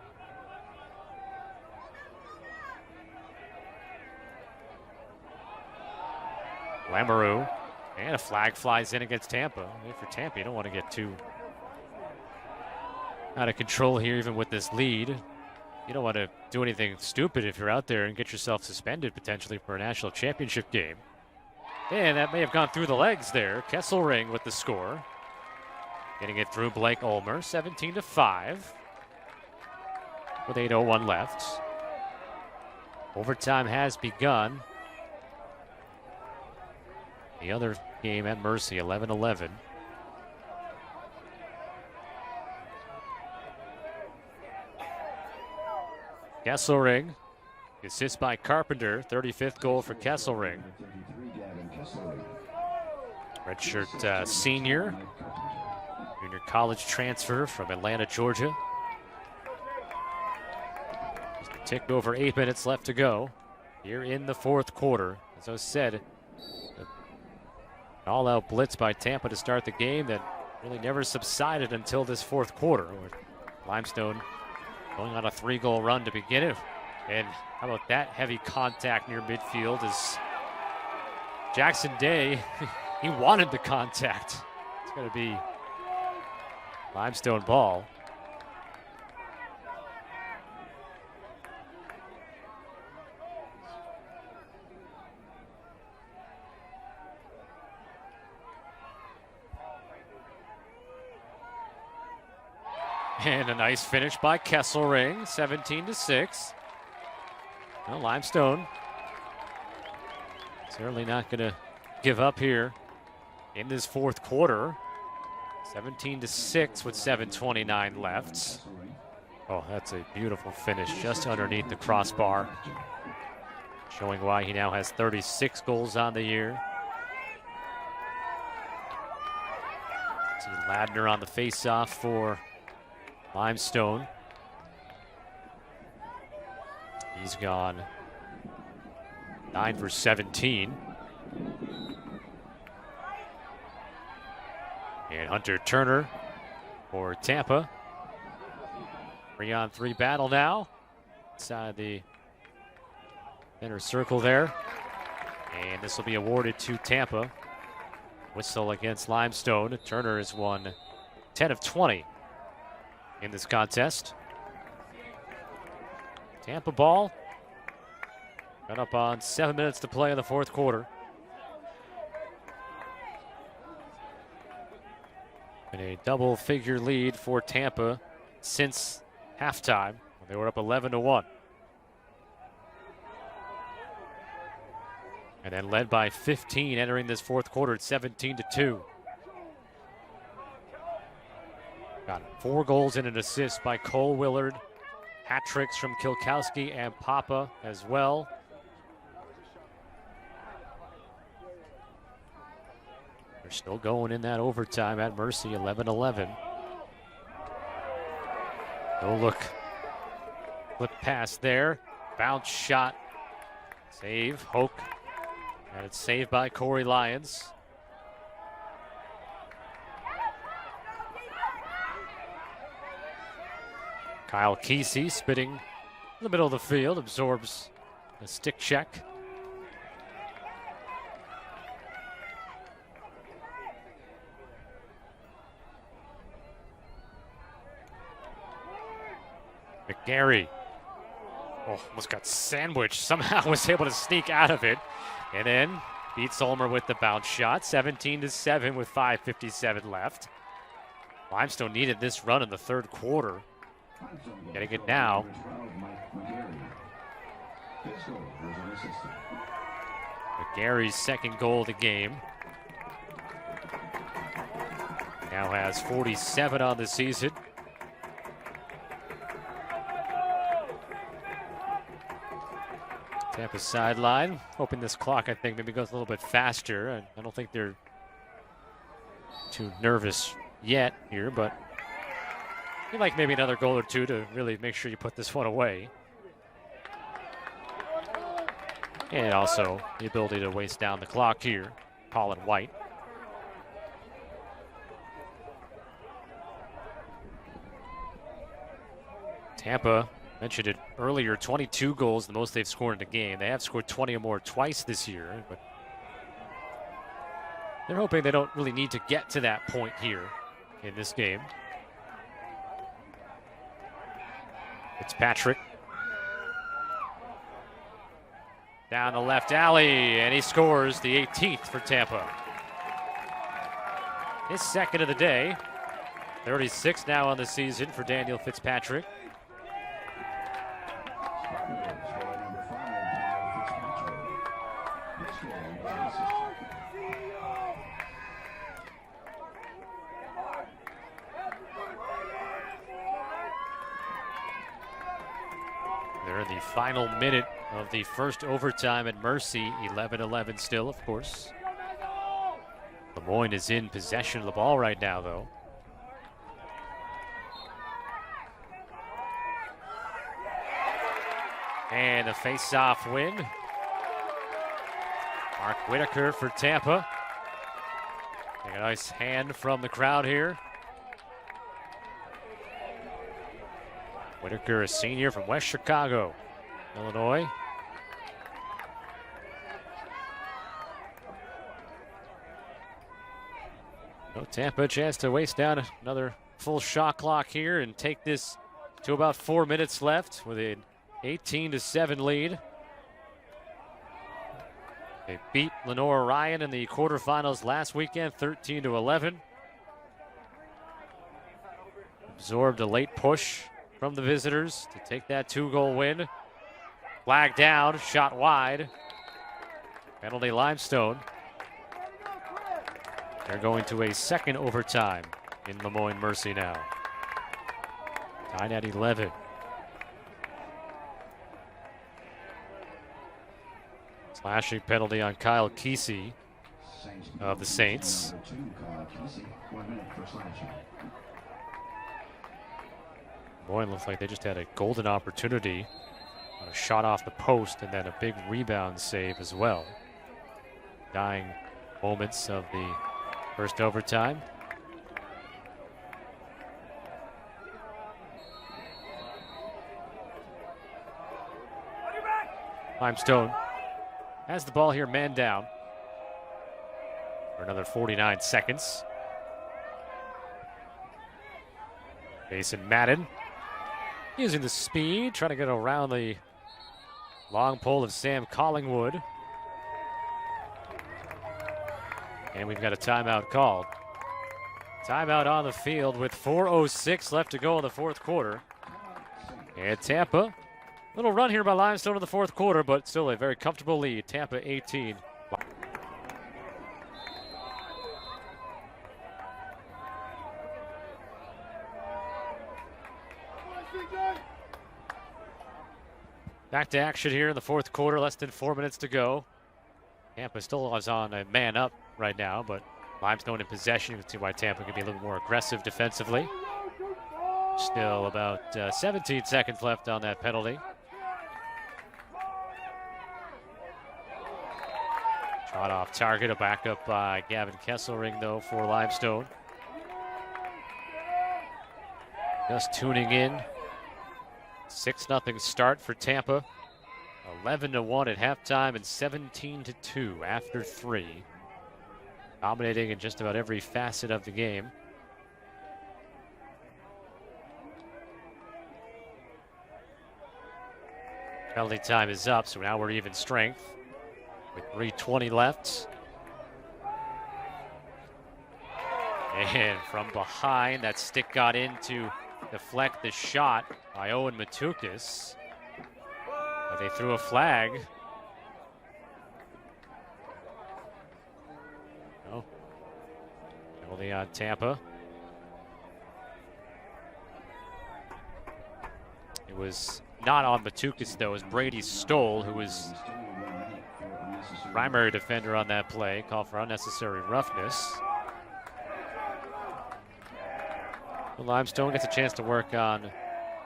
Lamoureux, and a flag flies in against Tampa. For Tampa, you don't want to get too out of control here, even with this lead. You don't want to do anything stupid if you're out there and get yourself suspended potentially for a national championship game. And that may have gone through the legs there. Kesselring with the score. Getting it through Blake Ulmer, 17-5. With 8:01 left. Overtime has begun. The other game at Mercy, 11-11. Kesselring, assist by Carpenter, 35th goal for Kesselring. Redshirt senior, junior college transfer from Atlanta, Georgia. Just a tick over 8 minutes left to go here in the fourth quarter. As I said, an all-out blitz by Tampa to start the game that really never subsided until this fourth quarter. Limestone going on a 3-goal run to begin it. And how about that heavy contact near midfield as Jackson Day, he wanted the contact. It's going to be Limestone ball. And a nice finish by Kesselring, 17-6. Well, Limestone certainly not going to give up here in this fourth quarter. 17-6 with 7:29 left. Oh, that's a beautiful finish just underneath the crossbar, showing why he now has 36 goals on the year. See Ladner on the faceoff for Limestone. He's gone 9 for 17. And Hunter Turner for Tampa. 3-on-3 battle now. Inside the center circle there. And this will be awarded to Tampa. Whistle against Limestone. Turner has won 10 of 20 in this contest. Tampa ball. Got up on 7 minutes to play in the fourth quarter. And a double-figure lead for Tampa since halftime. They were up 11-1. And then led by 15 entering this fourth quarter at 17-2. Got 4 goals and an assist by Cole Willard. Hat tricks from Kilkowski and Papa as well. They're still going in that overtime at Mercy, 11-11. No look. Flip pass there. Bounce shot. Save. Hoke. And it's saved by Corey Lyons. Kyle Kesey spitting in the middle of the field, absorbs a stick check. McGarry, almost got sandwiched, somehow was able to sneak out of it. And then beats Ulmer with the bounce shot, 17-7 with 5:57 left. Limestone needed this run in the third quarter. Getting it now. McGarry's second goal of the game. Now has 47 on the season. Tampa sideline, hoping this clock, I think, maybe goes a little bit faster. I don't think they're too nervous yet here, but you'd like maybe another goal or two to really make sure you put this one away. And also the ability to waste down the clock here, Colin White. Tampa, mentioned it earlier, 22 goals, the most they've scored in a game. They have scored 20 or more twice this year, but they're hoping they don't really need to get to that point here in this game. Fitzpatrick down the left alley, and he scores the 18th for Tampa. His second of the day. 36 now on the season for Daniel Fitzpatrick. the final minute of the first overtime at Mercy. 11-11 still, of course. Lemoyne is in possession of the ball right now, though. And a face-off win. Mark Whitaker for Tampa. A nice hand from the crowd here. Whitaker, a senior from West Chicago, Illinois. So Tampa a chance to waste down another full shot clock here and take this to about 4 minutes left with an 18-7 lead. They beat Lenore Ryan in the quarterfinals last weekend, 13-11. Absorbed a late push from the visitors to take that 2-goal win. Flag down, shot wide. Penalty Limestone. They're going to a second overtime in Lemoyne Mercy now. Tied at 11. Slashing penalty on Kyle Kesey of the Saints. Lemoyne looks like they just had a golden opportunity on a shot off the post and then a big rebound save as well. Dying moments of the first overtime. Limestone has the ball here, man down for another 49 seconds. Jason Madden using the speed, trying to get around the long pole of Sam Collingwood. And we've got a timeout called. Timeout on the field with 4:06 left to go in the fourth quarter. And Tampa, little run here by Limestone in the fourth quarter, but still a very comfortable lead. Tampa 18. Back to action here in the fourth quarter, less than 4 minutes to go. Tampa still is on a man up right now, but Limestone in possession. You can see why Tampa can be a little more aggressive defensively. Still about 17 seconds left on that penalty. Shot off target, a backup by Gavin Kesselring, though, for Limestone. Just tuning in. 6-0 start for Tampa. 11-1 at halftime and 17-2 after 3. Dominating in just about every facet of the game. Penalty time is up, so now we're even strength with 3:20 left. And from behind, that stick got in to deflect the shot by Owen Matukis. But they threw a flag. No. Penalty on Tampa. It was not on Matukis, though. It was Brady Stoll, who was primary defender on that play. Call for unnecessary roughness. Limestone gets a chance to work on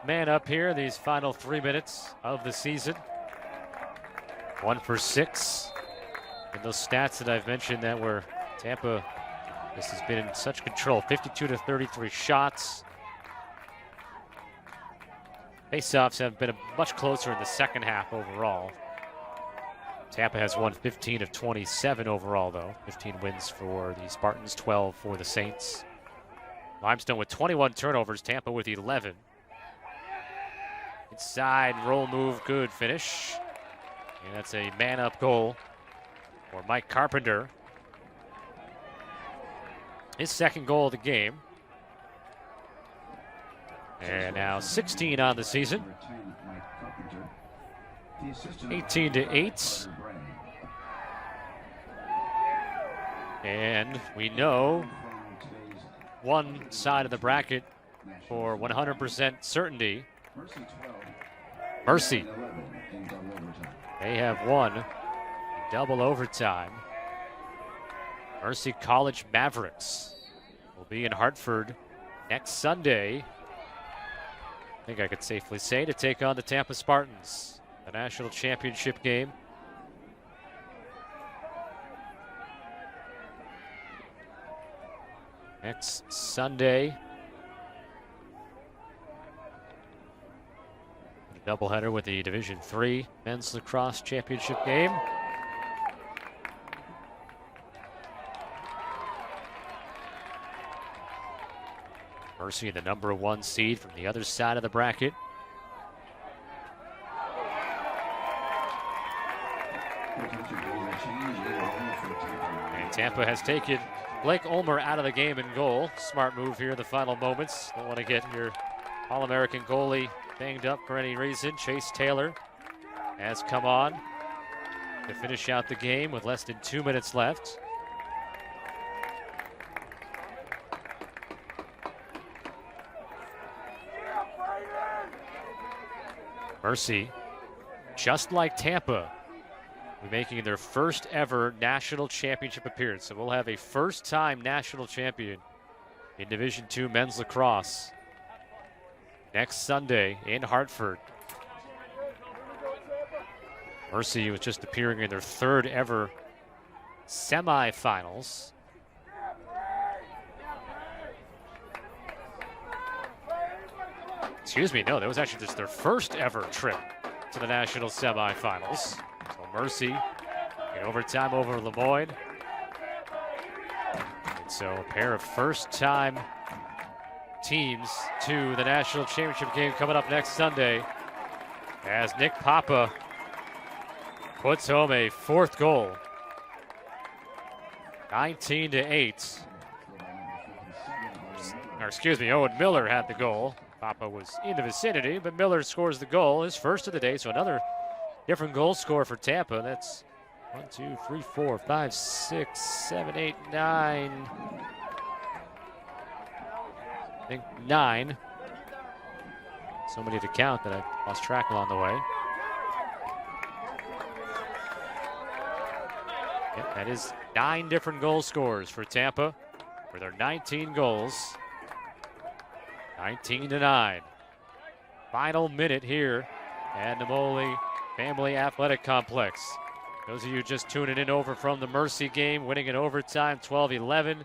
man up here these final 3 minutes of the season. 1 for 6. And those stats that I've mentioned that were Tampa, this has been in such control. 52-33 shots. Faceoffs have been much closer in the second half overall. Tampa has won 15 of 27 overall, though. 15 wins for the Spartans, 12 for the Saints. Limestone with 21 turnovers, Tampa with 11. Inside roll move, good finish. And that's a man-up goal for Mike Carpenter. His second goal of the game. And now 16 on the season. 18-8. And we know one side of the bracket for 100% certainty Mercy. They have won double overtime. Mercy College Mavericks will be in Hartford next Sunday. I think I could safely say, to take on the Tampa Spartans, the national championship game. Next Sunday. A doubleheader with the Division III men's lacrosse championship game. Mercy, the number 1 seed from the other side of the bracket. And Tampa has taken Blake Ulmer out of the game in goal. Smart move here in the final moments. Don't want to get your All-American goalie banged up for any reason. Chase Taylor has come on to finish out the game with less than 2 minutes left. Mercy, just like Tampa, will be making their first ever national championship appearance. So we'll have a first-time national champion in Division II men's lacrosse next Sunday in Hartford. Mercy was just appearing in their 3rd ever semifinals. Excuse me, no, that was actually just their 1st ever trip to the national semifinals. So Mercy in overtime over Lemoyne. And so a pair of first-time teams to the national championship game coming up next Sunday, as Nick Papa puts home a 4th goal. 19-8. Or excuse me, Owen Miller had the goal. Papa was in the vicinity, but Miller scores the goal, his first of the day. So another different goal score for Tampa. That's 1, 2, 3, 4, 5, 6, 7, 8, 9. I think 9. So many to count that I lost track along the way. Yep, that is 9 different goal scores for Tampa for their 19 goals. 19-9. Final minute here at Namoli Family Athletic Complex. Those of you just tuning in over from the Mercy game, winning in overtime 12-11.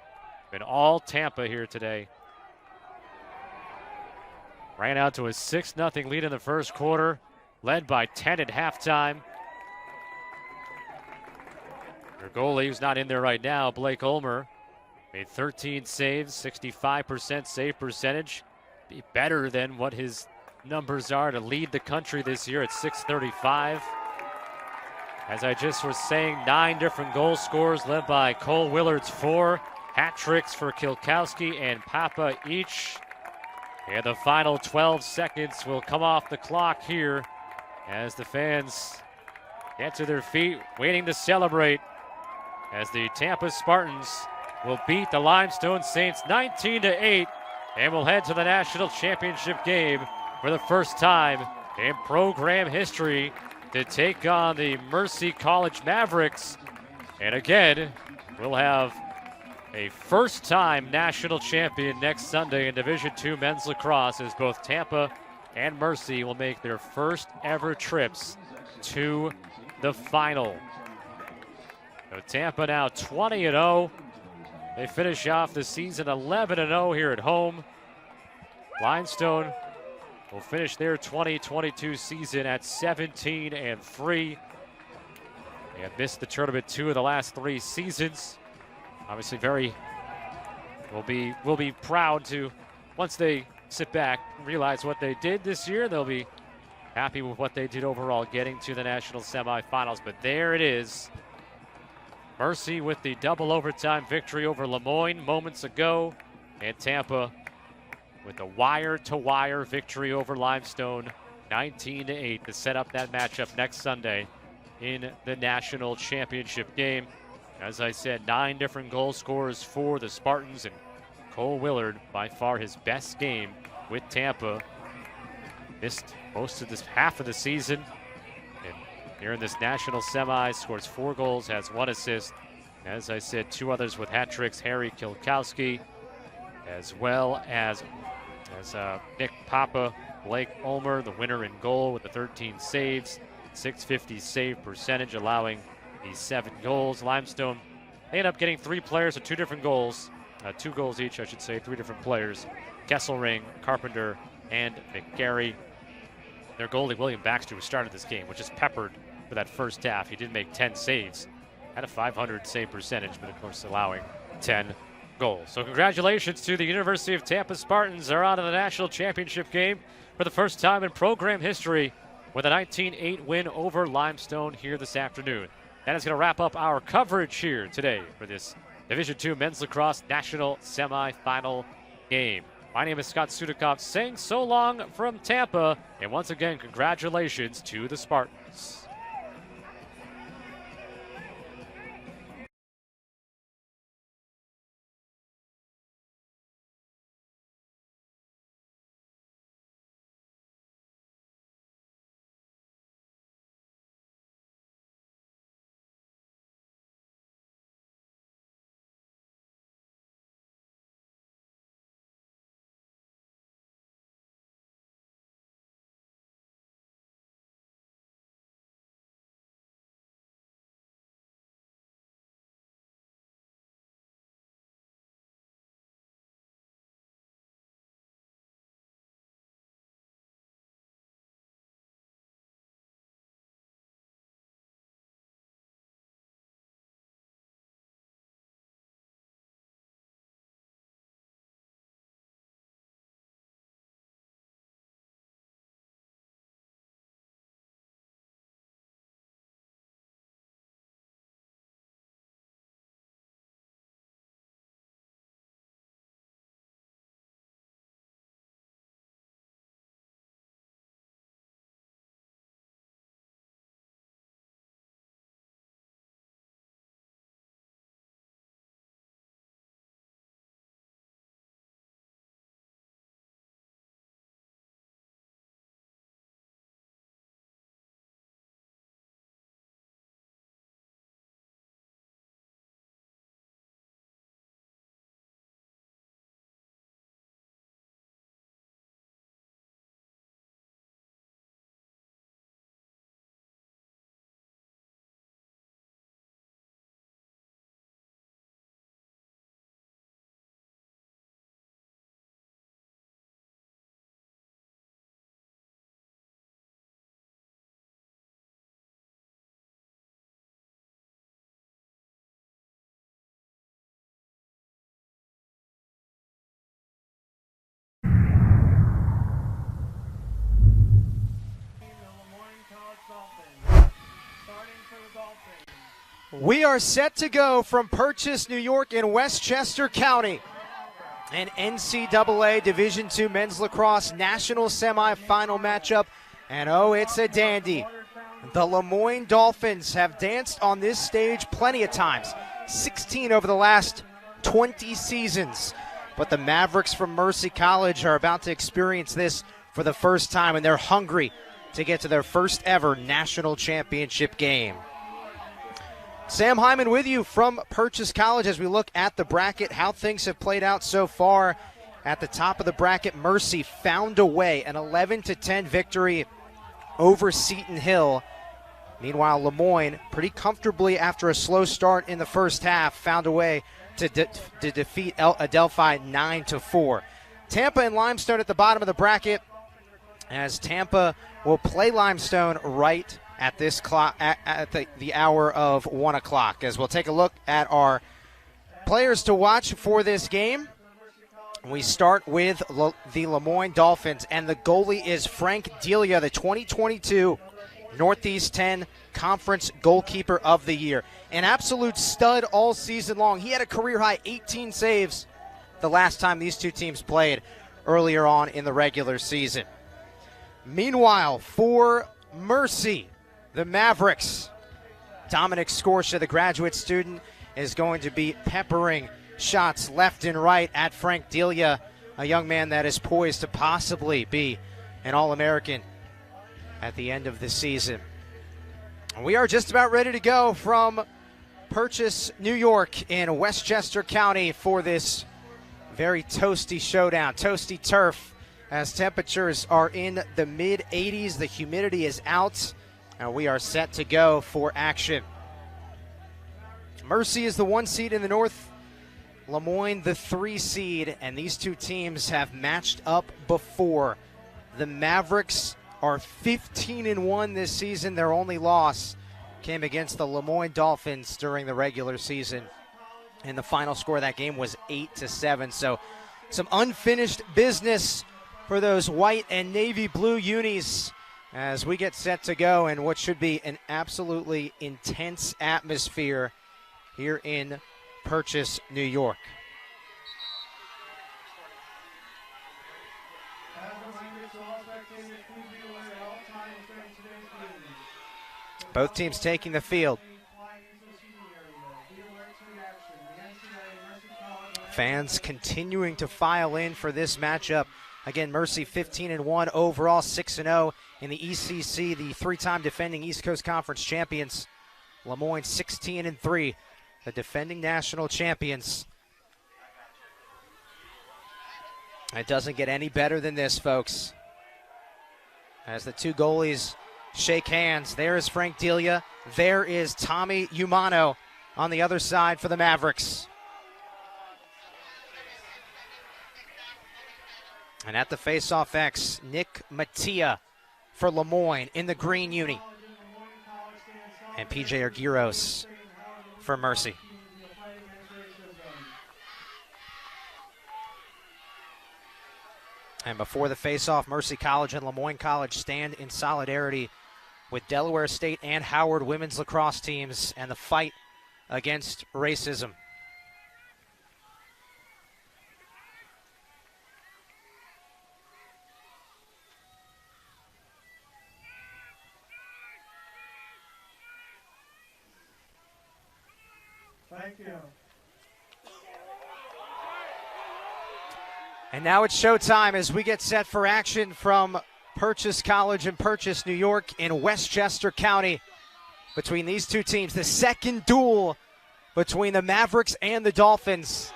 Been all Tampa here today. Ran out to a 6-0 lead in the first quarter, led by 10 at halftime. Their goalie, who's not in there right now, Blake Ulmer, made 13 saves, 65% save percentage. Be better than what his numbers are to lead the country this year at .635. As I just was saying, 9 different goal scorers led by Cole Willard's 4. Hat tricks for Kilkowski and Papa each. And the final 12 seconds will come off the clock here as the fans get to their feet, waiting to celebrate as the Tampa Spartans will beat the Limestone Saints 19-8 and will head to the national championship game for the first time in program history to take on the Mercy College Mavericks. And again, we'll have a first-time national champion next Sunday in Division II men's lacrosse, as both Tampa and Mercy will make their first ever trips to the final. So Tampa now 20-0. They finish off the season 11-0 here at home. Limestone will finish their 2022 season at 17-3. They have missed the tournament 2 of the last 3 seasons. Obviously, will be proud to, once they sit back and realize what they did this year, they'll be happy with what they did overall, getting to the national semifinals. But there it is. Mercy with the double overtime victory over Lemoyne moments ago, and Tampa with a wire-to-wire victory over Limestone, 19-8, to set up that matchup next Sunday in the national championship game. As I said, 9 different goal scorers for the Spartans, and Cole Willard, by far his best game with Tampa. missed most of this half of the season. And here in this national semi, scores 4 goals, has 1 assist. As I said, 2 others with hat tricks, Harry Kilkowski, as well as Nick Papa, Blake Ulmer, the winner in goal with the 13 saves, 650 save percentage, allowing the 7 goals. Limestone, they end up getting 3 players with 2 different goals, 2 goals each, I should say, 3 different players. Kesselring, Carpenter, and McGarry. Their goalie, William Baxter, who started this game, was just peppered for that first half. He did make 10 saves, had a 500 save percentage, but of course allowing 10 goals. So congratulations to the University of Tampa Spartans. They're on to the national championship game for the first time in program history with a 19-8 win over Limestone here this afternoon. That is going to wrap up our coverage here today for this Division II Men's Lacrosse National Semifinal game. My name is Scott Sudikoff saying so long from Tampa, and once again, congratulations to the Spartans. We are set to go from Purchase, New York in Westchester County. An NCAA Division II Men's Lacrosse National Semifinal matchup. And oh, it's a dandy. The Lemoyne Dolphins have danced on this stage plenty of times. 16 over the last 20 seasons. But the Mavericks from Mercy College are about to experience this for the first time, and they're hungry to get to their first ever national championship game. Sam Hyman with you from Purchase College as we look at the bracket, how things have played out so far. At the top of the bracket, Mercy found a way, an 11-10 victory over Seton Hill. Meanwhile, Lemoyne, pretty comfortably after a slow start in the first half, found a way to defeat Adelphi 9-4. Tampa and Limestone at the bottom of the bracket, as Tampa will play Limestone right at this clock at the hour of 1 o'clock. As we'll take a look at our players to watch for this game. We start with the Lemoyne Dolphins, and the goalie is Frank Delia, the 2022 Northeast 10 Conference Goalkeeper of the Year. An absolute stud all season long. He had a career-high 18 saves the last time these two teams played earlier on in the regular season. Meanwhile, for Mercy, the Mavericks, Dominic Scorsha, the graduate student, is going to be peppering shots left and right at Frank Delia, a young man that is poised to possibly be an All-American at the end of the season. We are just about ready to go from Purchase, New York in Westchester County for this very toasty showdown. Toasty turf as temperatures are in the mid-80s. The humidity is out, and we are set to go for action. Mercy is the 1 seed in the north, Lemoyne the 3 seed, and these two teams have matched up before. The Mavericks are 15-1 this season. Their only loss came against the Lemoyne Dolphins during the regular season, and the final score of that game was 8-7. So some unfinished business for those white and navy blue unis as we get set to go in what should be an absolutely intense atmosphere here in Purchase, New York. Both teams taking the field. Fans continuing to file in for this matchup. Again, Mercy 15-1 overall, 6-0 in the ECC, the 3-time defending East Coast Conference champions. Lemoyne 16-3, the defending national champions. It doesn't get any better than this, folks. As the two goalies shake hands, there is Frank Delia, there is Tommy Umano on the other side for the Mavericks. And at the face-off X, Nick Mattia for Lemoyne in the green uni. And PJ Argyros for Mercy. And before the face-off, Mercy College and Lemoyne College stand in solidarity with Delaware State and Howard women's lacrosse teams and the fight against racism. Thank you. And now it's showtime as we get set for action from Purchase College and Purchase, New York in Westchester County. Between these two teams, the second duel between the Mavericks and the Dolphins.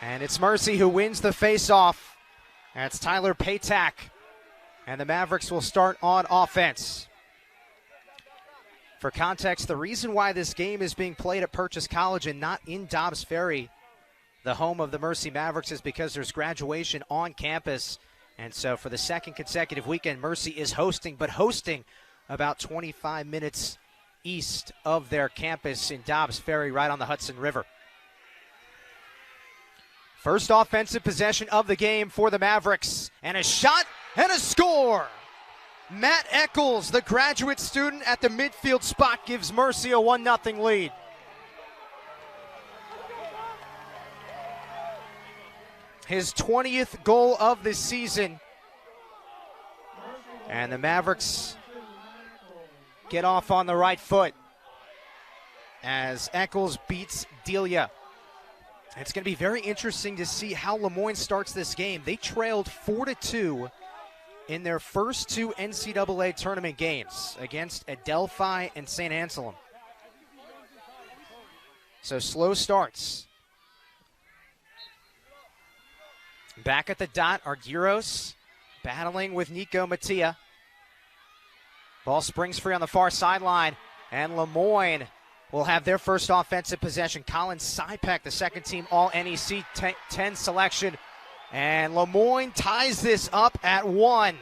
And it's Mercy who wins the face-off. That's Tyler Patak. And the Mavericks will start on offense. For context, the reason why this game is being played at Purchase College and not in Dobbs Ferry, the home of the Mercy Mavericks, is because there's graduation on campus. And so for the second consecutive weekend, Mercy is hosting, but hosting about 25 minutes east of their campus in Dobbs Ferry, right on the Hudson River. First offensive possession of the game for the Mavericks. And a shot and a score! Matt Eccles, the graduate student at the midfield spot, gives Mercy a 1-0 lead. His 20th goal of the season. And the Mavericks get off on the right foot as Eccles beats Delia. It's going to be very interesting to see how Lemoyne starts this game. They trailed 4-2 in their first two NCAA tournament games against Adelphi and St. Anselm. So slow starts. Back at the dot, Argyros battling with Nico Mattia. Ball springs free on the far sideline, and Lemoyne will have their first offensive possession. Colin Sypek, the second team All-NEC 10 selection. And Lemoyne ties this up at 1.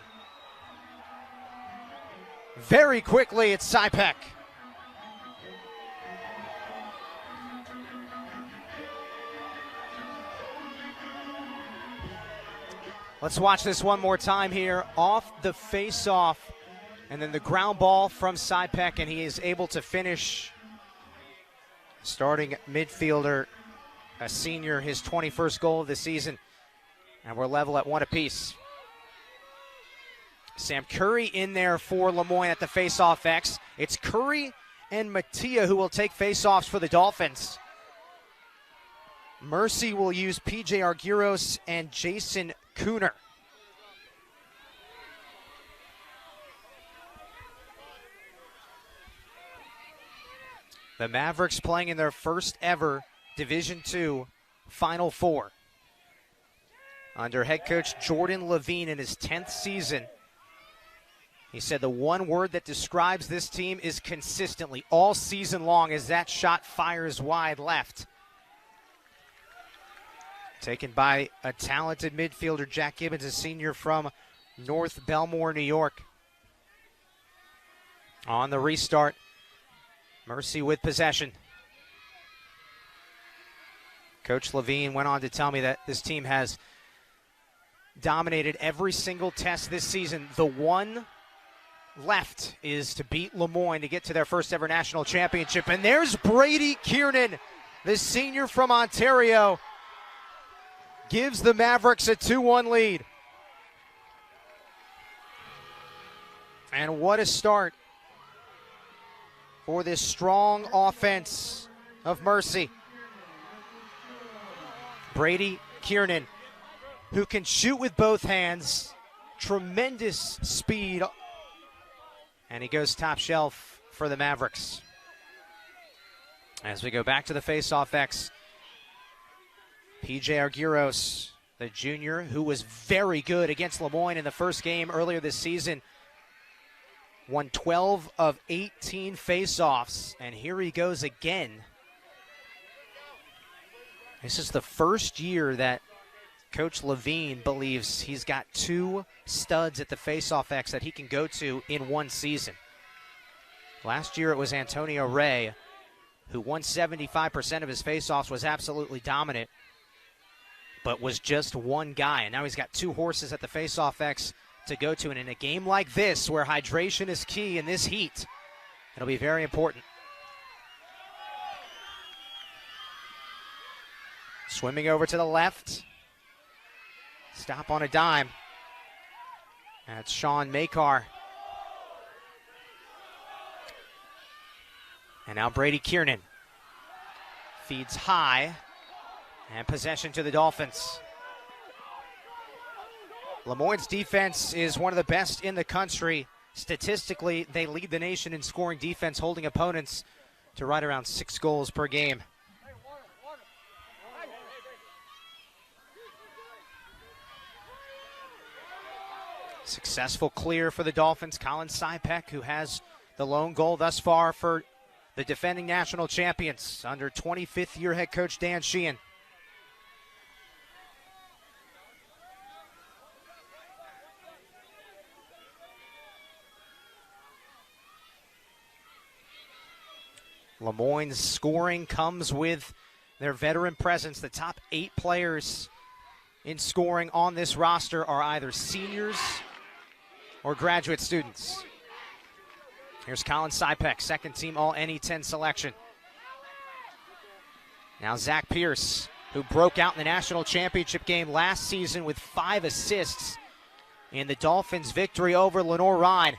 Very quickly, it's Sypek. Let's watch this one more time here. Off the face-off, and then the ground ball from Sypek, and he is able to finish. Starting midfielder, a senior, his 21st goal of the season. And we're level at 1 apiece. Sam Curry in there for Lemoyne at the face-off X. It's Curry and Mattia who will take face-offs for the Dolphins. Mercy will use PJ Argyros and Jason Cooner. The Mavericks playing in their first ever Division II Final Four. Under head coach Jordan Levine in his 10th season. He said the one word that describes this team is consistently all season long as that shot fires wide left. Taken by a talented midfielder, Jack Gibbons, a senior from North Belmore, New York. On the restart, Mercy with possession. Coach Levine went on to tell me that this team has dominated every single test this season. The one left is to beat Lemoyne to get to their first ever national championship. And there's Brady Kiernan, the senior from Ontario, gives the Mavericks a 2-1 lead. And what a start for this strong offense of Mercy. Brady Kiernan, who can shoot with both hands, tremendous speed, and he goes top shelf for the Mavericks. As we go back to the face-off X, PJ Arguros, the junior, who was very good against Lemoyne in the first game earlier this season, won 12 of 18 face-offs, and here he goes again. This is the first year that Coach Levine believes he's got two studs at the face-off X that he can go to in one season. Last year it was Antonio Ray, who won 75% of his face-offs, was absolutely dominant, but was just one guy. And now he's got two horses at the face-off X to go to. And in a game like this, where hydration is key in this heat, it'll be very important. Swimming over to the left. Stop on a dime. That's Sean Makar. And now Brady Kiernan feeds high, and possession to the Dolphins. Lemoyne's defense is one of the best in the country. Statistically, they lead the nation in scoring defense, holding opponents to right around 6 goals per game. Successful clear for the Dolphins. Colin Sypek, who has the lone goal thus far for the defending national champions under 25th year head coach Dan Sheehan. Lemoyne's scoring comes with their veteran presence. The top 8 players in scoring on this roster are either seniors or graduate students. Here's Colin Sypek, second team All-NE10 selection. Now Zach Pierce, who broke out in the national championship game last season with 5 assists in the Dolphins' victory over Lenore Rhine.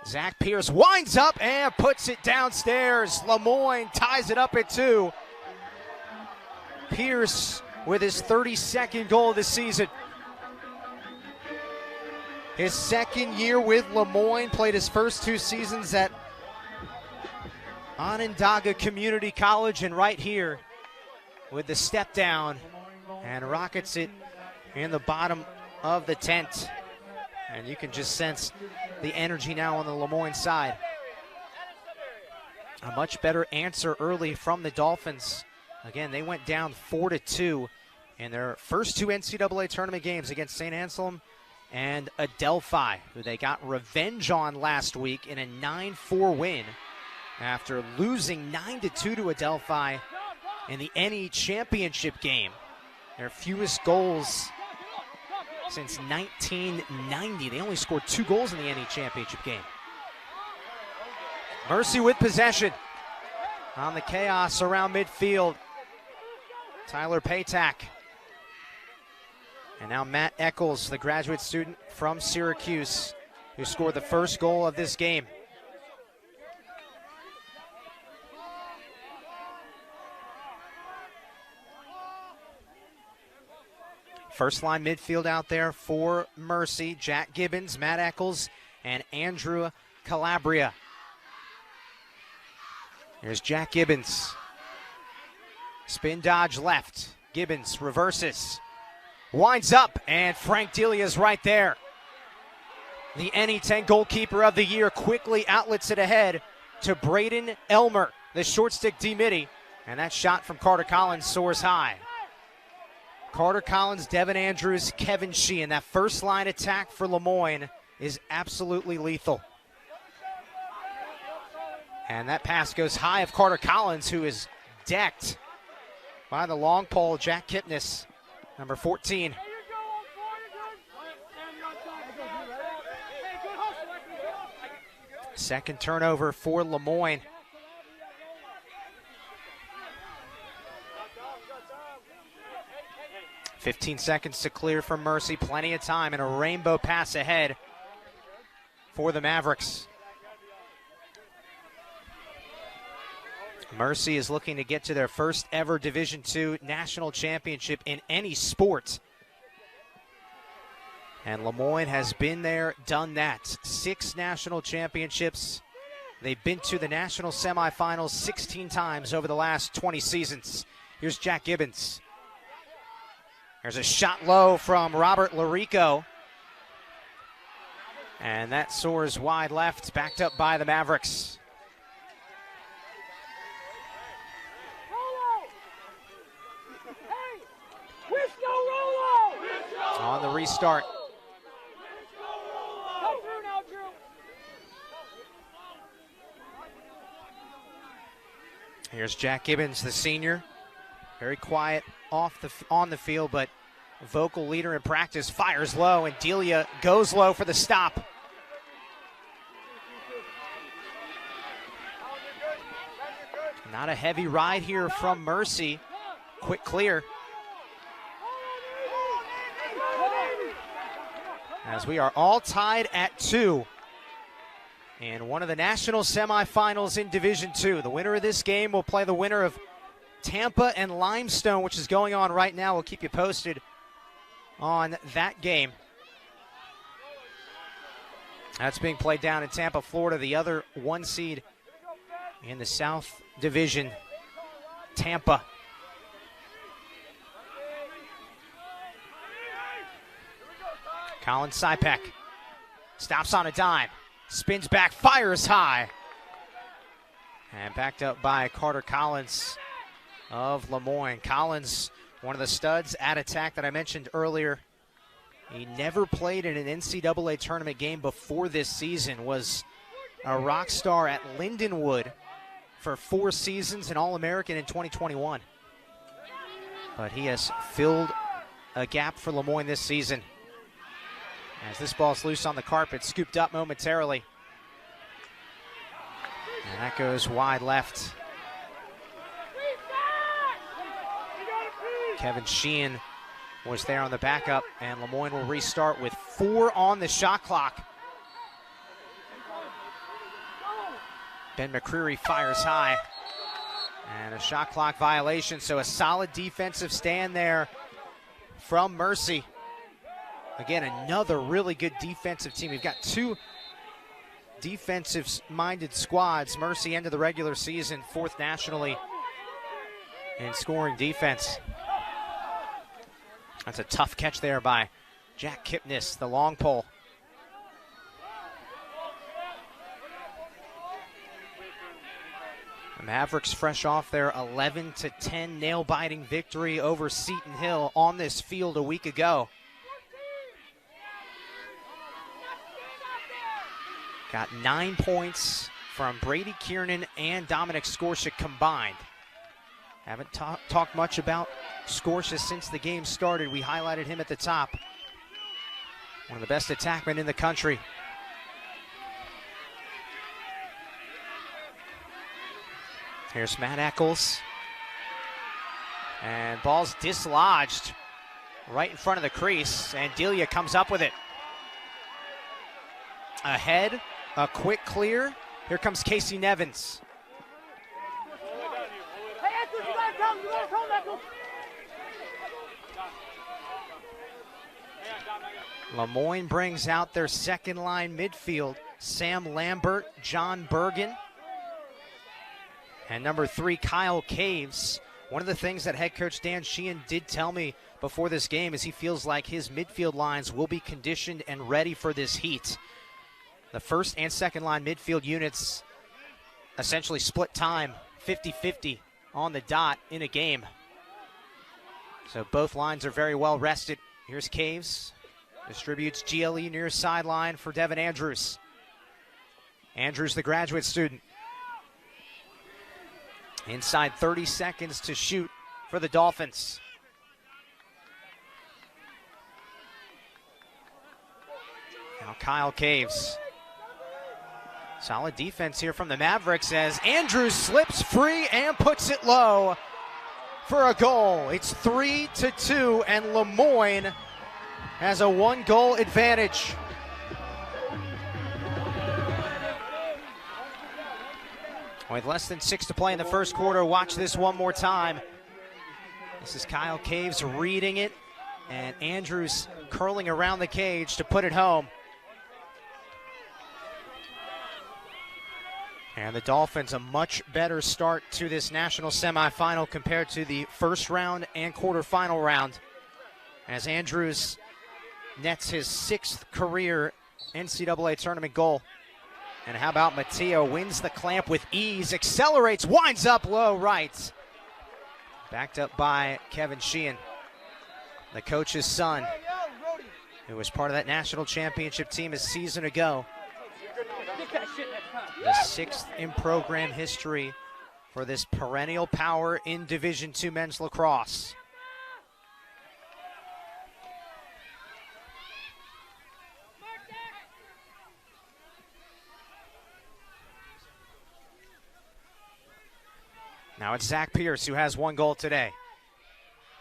Zach Pierce winds up and puts it downstairs. Lemoyne ties it up at 2. Pierce with his 32nd goal of the season. His second year with Lemoyne, played his first 2 seasons at Onondaga Community College, and right here with the step down and rockets it in the bottom of the tent. And you can just sense the energy now on the Lemoyne side. A much better answer early from the Dolphins. Again, they went down 4-2 in their first 2 NCAA tournament games against St. Anselm and Adelphi, who they got revenge on last week in a 9-4 win after losing 9-2 to Adelphi in the NE championship game. Their fewest goals since 1990. They only scored 2 goals in the NE championship game. Mercy with possession on the chaos around midfield. Tyler Patak. And now Matt Eccles, the graduate student from Syracuse, who scored the first goal of this game. First line midfield out there for Mercy. Jack Gibbons, Matt Eccles, and Andrew Calabria. Here's Jack Gibbons. Spin dodge left. Gibbons reverses. Winds up, and Frank Delia's right there. The NE10 goalkeeper of the year quickly outlets it ahead to Braden Elmer, the short stick D-midi. And that shot from Carter Collins soars high. Carter Collins, Devin Andrews, Kevin Sheehan. That first line attack for Lemoyne is absolutely lethal. And that pass goes high of Carter Collins, who is decked by the long pole, Jack Kipnis, number 14. Second turnover for Lemoyne. "15 seconds to clear from Mercy. Plenty of time and a rainbow pass ahead for the Mavericks. Mercy is looking to get to their first ever Division II national championship in any sport. And Lemoyne has been there, done that. 6 national championships. They've been to the national semifinals 16 times over the last 20 seasons. Here's Jack Gibbons. There's a shot low from Robert Larico. And that soars wide left, backed up by the Mavericks. On the restart. Here's Jack Gibbons, the senior. Very quiet on the field, but vocal leader in practice. Fires low, and Delia goes low for the stop. Not a heavy ride here from Mercy. Quick clear. As we are all tied at 2 in one of the national semifinals in Division II. The winner of this game will play the winner of Tampa and Limestone, which is going on right now. We'll keep you posted on that game. That's being played down in Tampa, Florida. The other 1 seed in the South Division, Tampa. Colin Sipek stops on a dime, spins back, fires high. And backed up by Carter Collins of Lemoyne. Collins, one of the studs at attack that I mentioned earlier. He never played in an NCAA tournament game before this season, was a rock star at Lindenwood for 4 seasons, an All-American in 2021. But he has filled a gap for Lemoyne this season. As this ball's loose on the carpet, scooped up momentarily. And that goes wide left. Kevin Sheehan was there on the backup, and Lemoyne will restart with 4 on the shot clock. Ben McCreary fires high. And a shot clock violation, so a solid defensive stand there from Mercy. Again, another really good defensive team. We've got 2 defensive-minded squads. Mercy ended the regular season 4th nationally in scoring defense. That's a tough catch there by Jack Kipnis, the long pole. The Mavericks fresh off their 11-10 nail-biting victory over Seton Hill on this field a week ago. Got 9 points from Brady Kiernan and Dominic Skorshik combined. Haven't talked much about Skorshik since the game started. We highlighted him at the top. One of the best attackmen in the country. Here's Matt Eccles. And ball's dislodged right in front of the crease, and Delia comes up with it. Ahead. A quick clear. Here comes Casey Nevins. Lemoyne brings out their second line midfield. Sam Lambert, John Bergen. And number 3, Kyle Caves. One of the things that head coach Dan Sheehan did tell me before this game is he feels like his midfield lines will be conditioned and ready for this heat. The first and second line midfield units essentially split time 50-50 on the dot in a game. So both lines are very well rested. Here's Caves. Distributes GLE near sideline for Devin Andrews. Andrews, the graduate student. Inside 30 seconds to shoot for the Dolphins. Now Kyle Caves. Solid defense here from the Mavericks as Andrews slips free and puts it low for a goal. It's 3-2, and Lemoyne has a 1-goal advantage. With less than 6 to play in the first quarter, watch this one more time. This is Kyle Caves reading it, and Andrews curling around the cage to put it home. And the Dolphins, a much better start to this national semifinal compared to the first round and quarterfinal round, as Andrews nets his 6th career NCAA tournament goal. And how about Matteo, wins the clamp with ease, accelerates, winds up low right. Backed up by Kevin Sheehan, the coach's son, who was part of that national championship team a season ago. The 6th in program history for this perennial power in Division II men's lacrosse. Now it's Zach Pierce who has 1 goal today.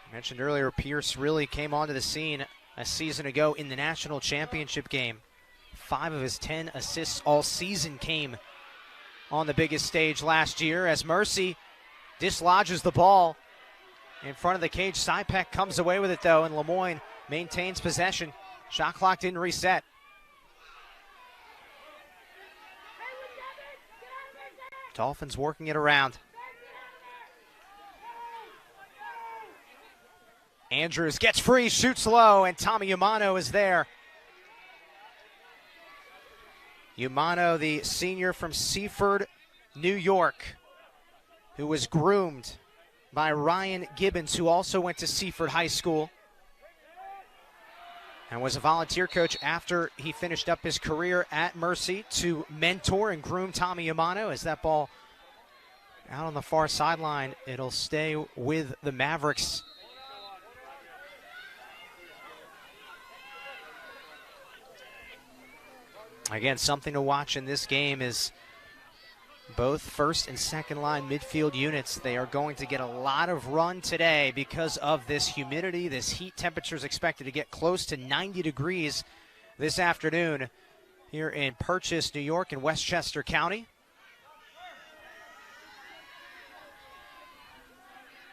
I mentioned earlier, Pierce really came onto the scene a season ago in the national championship game. 5 of his 10 assists all season came on the biggest stage last year as Mercy dislodges the ball in front of the cage. Sypek comes away with it though, and Lemoyne maintains possession. Shot clock didn't reset. Dolphins working it around. Andrews gets free, shoots low, and Tommy Umano is there. Umano, the senior from Seaford, New York, who was groomed by Ryan Gibbons, who also went to Seaford High School and was a volunteer coach after he finished up his career at Mercy to mentor and groom Tommy Umano. As that ball out on the far sideline, it'll stay with the Mavericks. Again, something to watch in this game is both first and second line midfield units. They are going to get a lot of run today because of this humidity. This heat temperature is expected to get close to 90 degrees this afternoon here in Purchase, New York, and Westchester County.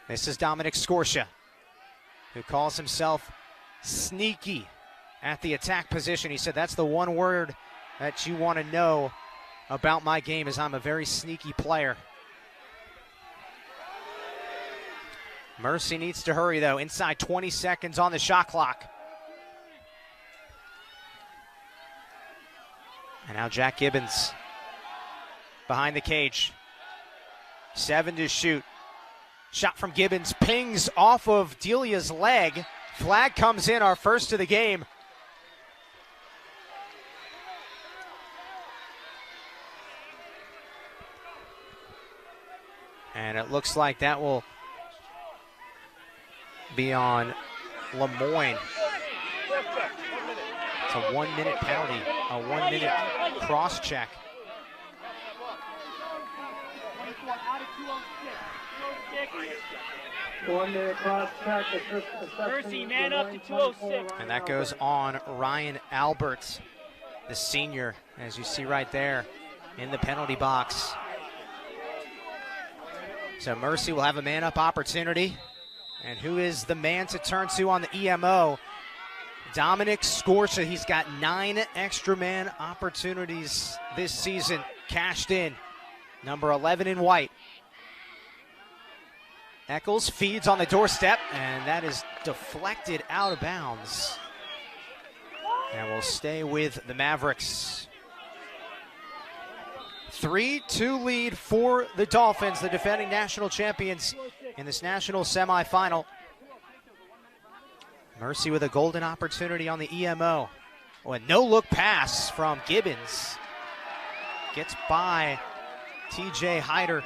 This is Dominic Scorscia, who calls himself sneaky at the attack position. He said, that's the one word that you want to know about my game, is I'm a very sneaky player. Mercy needs to hurry though. Inside 20 seconds on the shot clock. And now Jack Gibbons behind the cage. 7 to shoot. Shot from Gibbons pings off of Delia's leg. Flag comes in, our first of the game. And it looks like that will be on Lemoyne. It's a 1-minute penalty, a 1-minute cross check. Mercy, man up to 206. And that goes on Ryan Alberts, the senior, as you see right there in the penalty box. So Mercy will have a man-up opportunity. And who is the man to turn to on the EMO? Dominic Scorscia. He's got 9 extra man opportunities this season cashed in. Number 11 in white. Eccles feeds on the doorstep, and that is deflected out of bounds. And will stay with the Mavericks. 3-2 lead for the Dolphins, the defending national champions in this national semifinal. Mercy with a golden opportunity on the EMO. Oh, a no-look pass from Gibbons. Gets by TJ Hyder.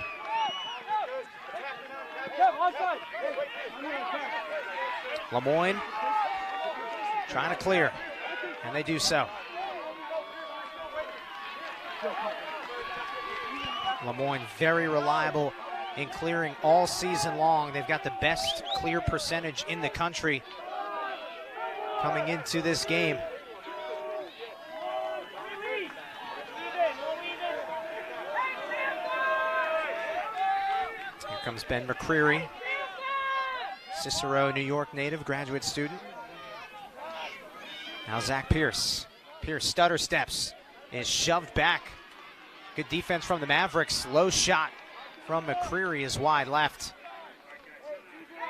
Lemoyne trying to clear, and they do so. Lemoyne very reliable in clearing all season long. They've got the best clear percentage in the country coming into this game. Here comes Ben McCreary, Cicero, New York native, graduate student. Now Zach Pierce. Pierce stutter steps, is shoved back. Good defense from the Mavericks. Low shot from McCreary is wide left.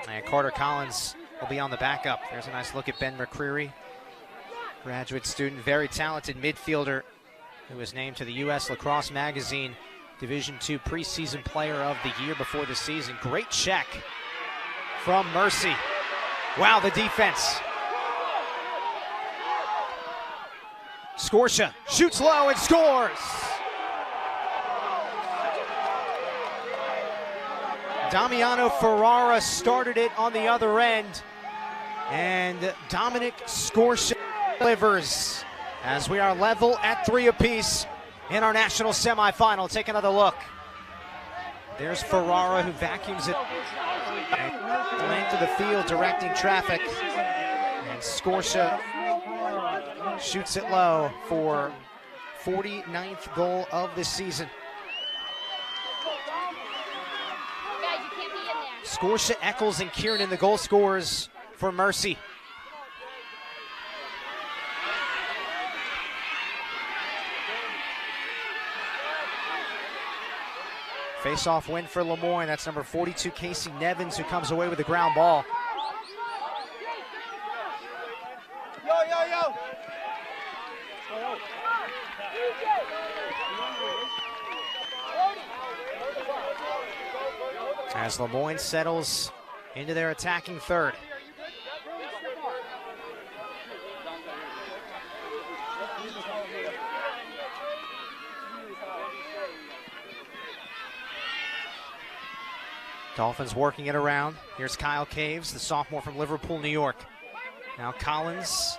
And Carter Collins will be on the backup. There's a nice look at Ben McCreary, graduate student, very talented midfielder who was named to the U.S. Lacrosse Magazine Division II preseason player of the year before the season. Great check from Mercy. Wow, the defense. Scorsha shoots low and scores. Damiano Ferrara started it on the other end, and Dominic Scorsha delivers as we are level at 3 apiece in our national semifinal. Take another look. There's Ferrara, who vacuums it length of the field, directing traffic, and Scorsha shoots it low for 49th goal of the season. Scorsha, Eccles, and Kieran, the goal scorers for Mercy. Face-off win for Lemoyne. That's number 42, Casey Nevins, who comes away with the ground ball. As Lemoyne settles into their attacking third. Dolphins working it around. Here's Kyle Caves, the sophomore from Liverpool, New York. Now Collins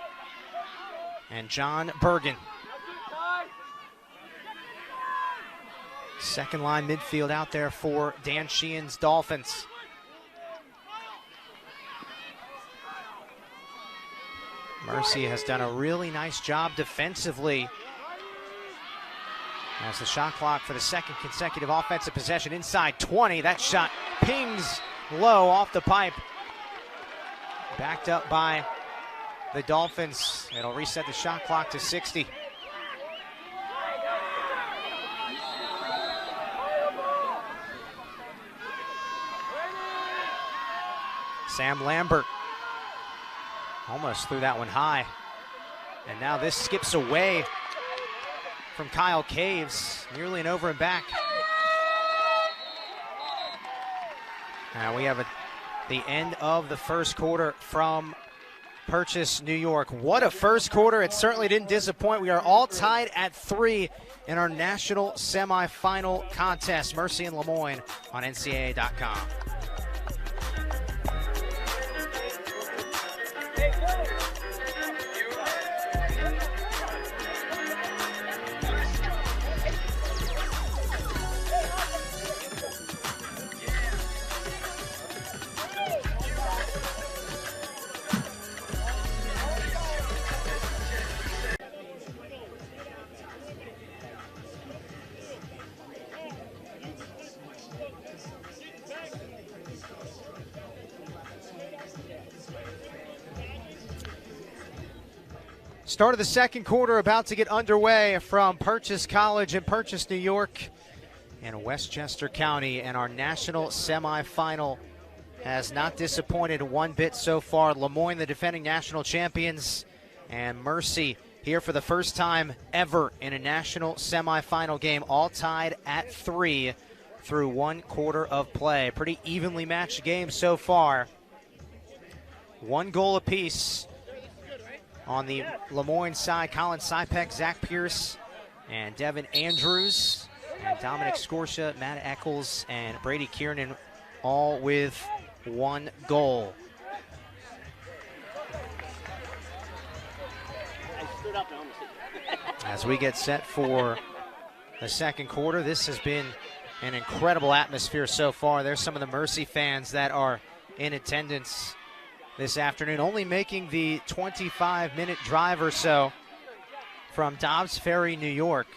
and John Bergen. Second line midfield out there for Dan Sheehan's Dolphins. Mercy has done a really nice job defensively. As the shot clock for the second consecutive offensive possession inside 20. That shot pings low off the pipe. Backed up by the Dolphins. It'll reset the shot clock to 60. Sam Lambert almost threw that one high. And now this skips away from Kyle Caves, nearly an over and back. Now we have the end of the first quarter from Purchase, New York. What a first quarter. It certainly didn't disappoint. We are all tied at 3 in our national semifinal contest. Mercy and Lemoyne on NCAA.com. Start of the second quarter about to get underway from Purchase College in Purchase, New York, and Westchester County, and our national semifinal has not disappointed one bit so far. Lemoyne, the defending national champions, and Mercy here for the first time ever in a national semifinal game, all tied at 3 through 1 quarter of play. Pretty evenly matched game so far. 1 goal apiece on the Lemoyne side. Colin Sypek, Zach Pierce, and Devin Andrews, and Dominic Scorscia, Matt Eccles, and Brady Kiernan, all with 1 goal. As we get set for the second quarter, this has been an incredible atmosphere so far. There's some of the Mercy fans that are in attendance this afternoon, only making the 25-minute drive or so from Dobbs Ferry, New York,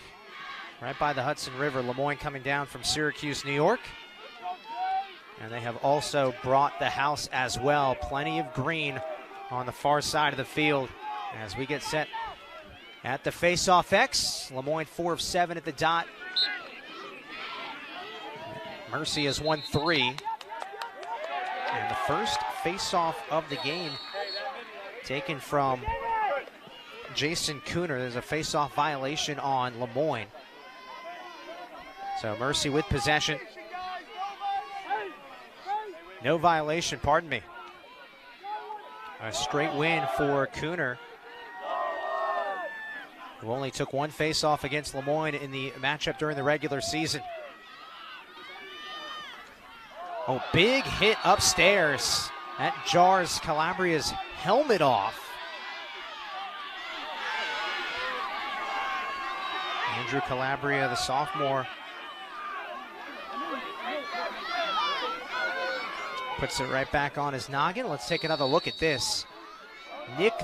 right by the Hudson River. Lemoyne coming down from Syracuse, New York. And they have also brought the house as well. Plenty of green on the far side of the field as we get set at the face-off X. Lemoyne 4 of 7 at the dot. Mercy has won 3. And the first face-off of the game taken from Jason Cooner. There's a face-off violation on Lemoyne. So Mercy with possession. No violation, pardon me. A straight win for Cooner, who only took 1 face-off against Lemoyne in the matchup during the regular season. Oh, big hit upstairs. That jars Calabria's helmet off. Andrew Calabria, the sophomore, puts it right back on his noggin. Let's take another look at this. Nick